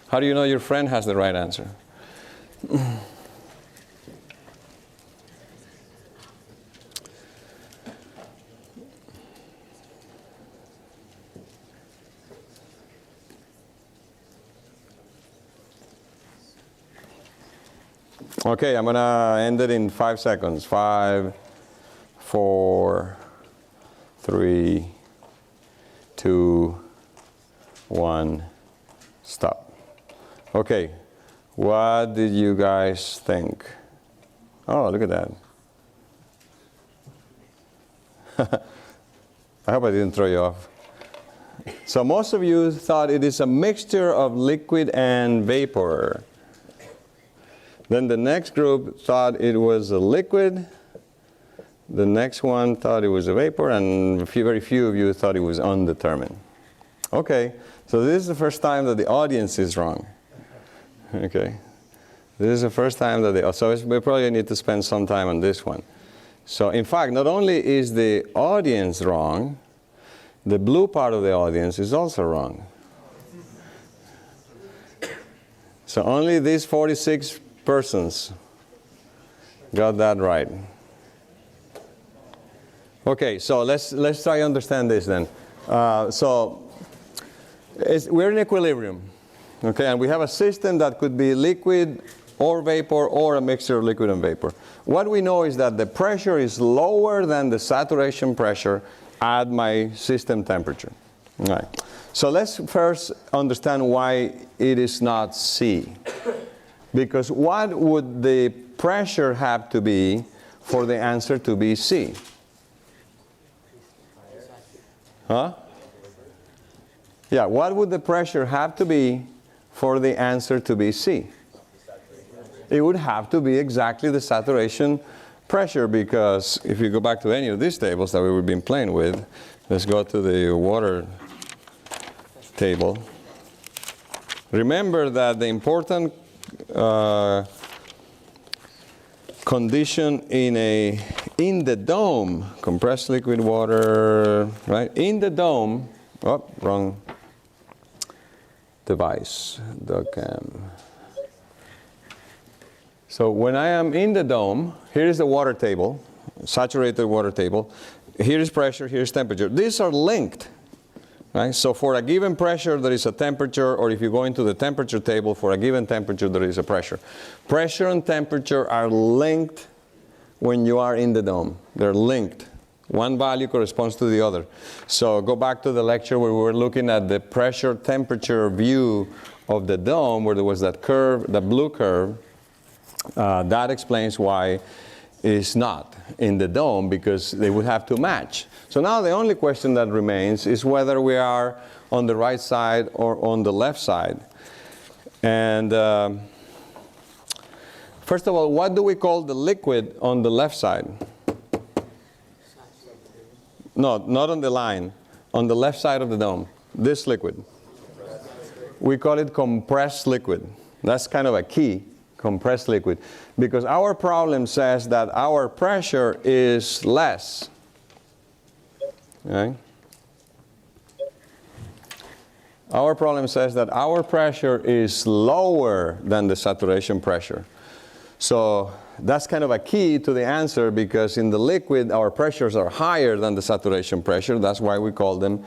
Speaker 1: How do you know your friend has the right answer? Okay, I'm going to end it in 5 seconds. 5, 4, 3, 2, 1, stop. Okay, what did you guys think? Oh, look at that. I hope I didn't throw you off. So most of you thought it is a mixture of liquid and vapor. Then the next group thought it was a liquid. The next one thought it was a vapor, and very few of you thought it was undetermined. Okay, so this is the first time that the audience is wrong. Okay, this is the first time that so we probably need to spend some time on this one. So in fact, not only is the audience wrong, the blue part of the audience is also wrong. So only these 46 persons got that right. Okay, so let's try to understand this then. We're in equilibrium, okay, and we have a system that could be liquid or vapor or a mixture of liquid and vapor. What we know is that the pressure is lower than the saturation pressure at my system temperature. All right. So let's first understand why it is not C. Because what would the pressure have to be for the answer to be C? Huh? Yeah, what would the pressure have to be for the answer to be C? It would have to be exactly the saturation pressure, because if you go back to any of these tables that we've been playing with, let's go to the water table. Remember that the important condition in the dome, compressed liquid water, right? In the dome, oh, wrong device, docam. So when I am in the dome, here is the water table, saturated water table. Here is pressure, here is temperature. These are linked. Right? So for a given pressure, there is a temperature, or if you go into the temperature table, for a given temperature, there is a pressure. Pressure and temperature are linked when you are in the dome. They're linked. One value corresponds to the other. So go back to the lecture where we were looking at the pressure-temperature view of the dome, where there was that curve, the blue curve. That explains why it's not in the dome, because they would have to match. So now the only question that remains is whether we are on the right side or on the left side. And first of all, what do we call the liquid on the left side? No, not on the line. On the left side of the dome. This liquid. We call it compressed liquid. That's kind of a key. Compressed liquid, because our problem says that our pressure is less. Okay? Our problem says that our pressure is lower than the saturation pressure. So that's kind of a key to the answer, because in the liquid our pressures are higher than the saturation pressure. That's why we call them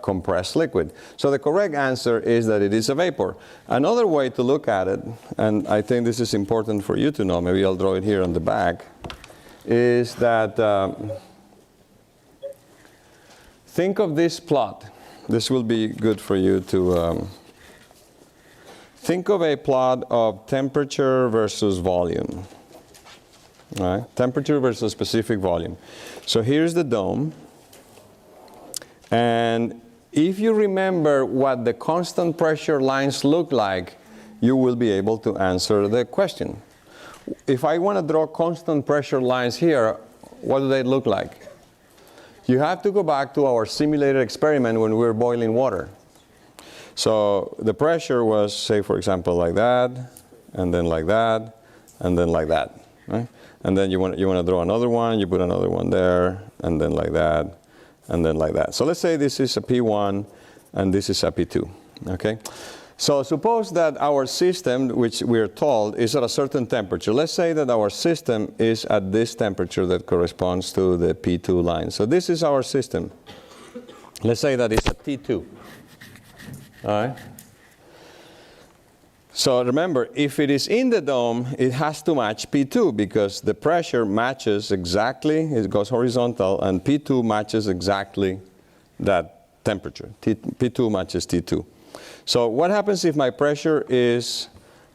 Speaker 1: compressed liquid. So the correct answer is that it is a vapor. Another way to look at it, and I think this is important for you to know, maybe I'll draw it here on the back, is that think of this plot. This will be good for you to think of a plot of temperature versus volume. All right? Temperature versus specific volume. So here's the dome. And if you remember what the constant pressure lines look like, you will be able to answer the question. If I want to draw constant pressure lines here, what do they look like? You have to go back to our simulated experiment when we were boiling water. So the pressure was, say, for example, like that, and then like that, and then like that. Right? And then you want to draw another one, you put another one there, and then like that. And then like that. So let's say this is a P1 and this is a P2. Okay? So suppose that our system, which we're told, is at a certain temperature. Let's say that our system is at this temperature that corresponds to the P2 line. So this is our system. Let's say that it's a T2. All right? So remember, if it is in the dome, it has to match P2, because the pressure matches exactly, it goes horizontal, and P2 matches exactly that temperature. P2 matches T2. So what happens if my pressure is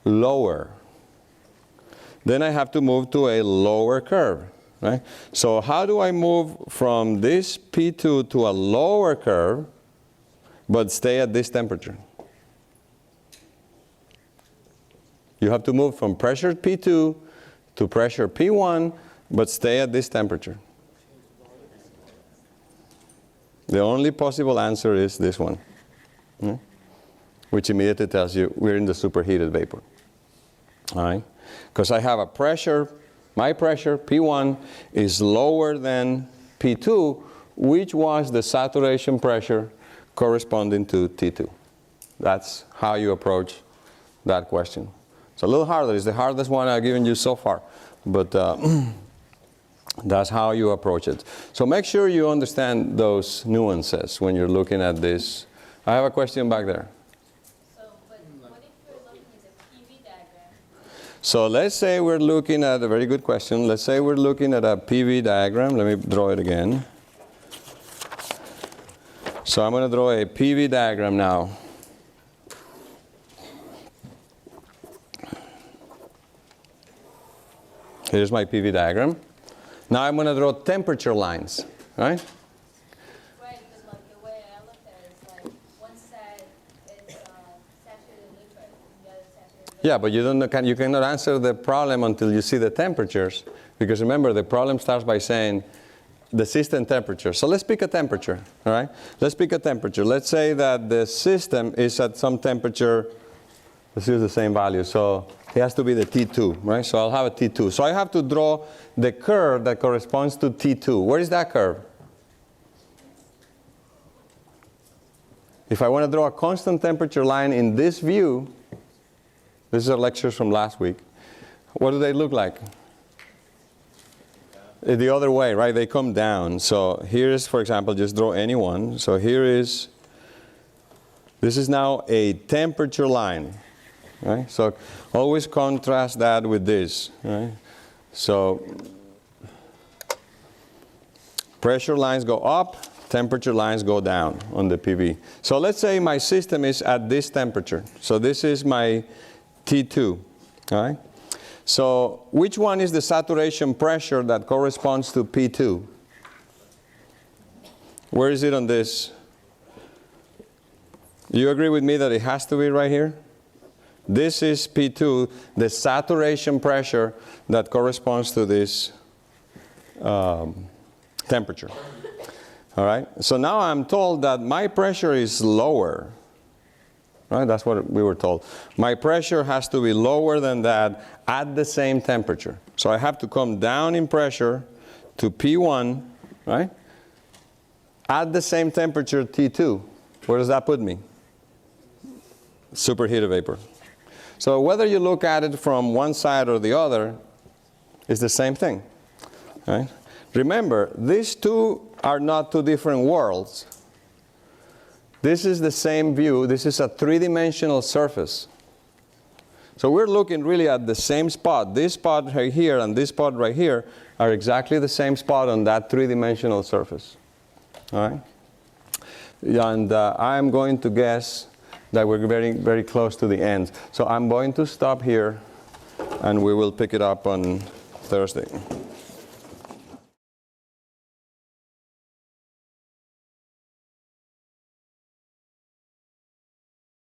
Speaker 1: lower? Then I have to move to a lower curve. Right? So how do I move from this P2 to a lower curve, but stay at this temperature? You have to move from pressure P2 to pressure P1, but stay at this temperature. The only possible answer is this one, which immediately tells you we're in the superheated vapor. All right? Because I have a pressure, my pressure, P1, is lower than P2, which was the saturation pressure corresponding to T2. That's how you approach that question. It's a little harder. It's the hardest one I've given you so far. But that's how you approach it. So make sure you understand those nuances when you're looking at this. I have a question back there.
Speaker 3: So, but what if you're looking at the PV diagram?
Speaker 1: So let's say we're looking at a very good question. Let's say we're looking at a PV diagram. Let me draw it again. So I'm going to draw a PV diagram now. Here's my PV diagram. Now I'm going to draw temperature lines, right?
Speaker 3: Right, because like the way I looked at it is like one side is saturated liquid, and the other saturated liquid.
Speaker 1: Yeah, but you cannot answer the problem until you see the temperatures. Because remember, the problem starts by saying the system temperature. So let's pick a temperature, all right? Let's pick a temperature. Let's say that the system is at some temperature. Let's use the same value. So it has to be the T2, right? So I'll have a T2. So I have to draw the curve that corresponds to T2. Where is that curve? If I want to draw a constant temperature line in this view, this is our lectures from last week, what do they look like? The other way, right? They come down. So here's, for example, just draw any one. So this is now a temperature line. Right? So always contrast that with this. Right? So pressure lines go up, temperature lines go down on the PV. So let's say my system is at this temperature. So this is my T2. All right? So which one is the saturation pressure that corresponds to P2? Where is it on this? You agree with me that it has to be right here? This is P2, the saturation pressure that corresponds to this temperature. All right? So now I'm told that my pressure is lower. Right? That's what we were told. My pressure has to be lower than that at the same temperature. So I have to come down in pressure to P1, right? At the same temperature, T2. Where does that put me? Superheated vapor. So whether you look at it from one side or the other, it's the same thing. Right? Remember, these two are not two different worlds. This is the same view. This is a three-dimensional surface. So we're looking really at the same spot. This spot right here and this spot right here are exactly the same spot on that three-dimensional surface. All right? And I'm going to guess that we're very, very close to the end. So I'm going to stop here, and we will pick it up on Thursday.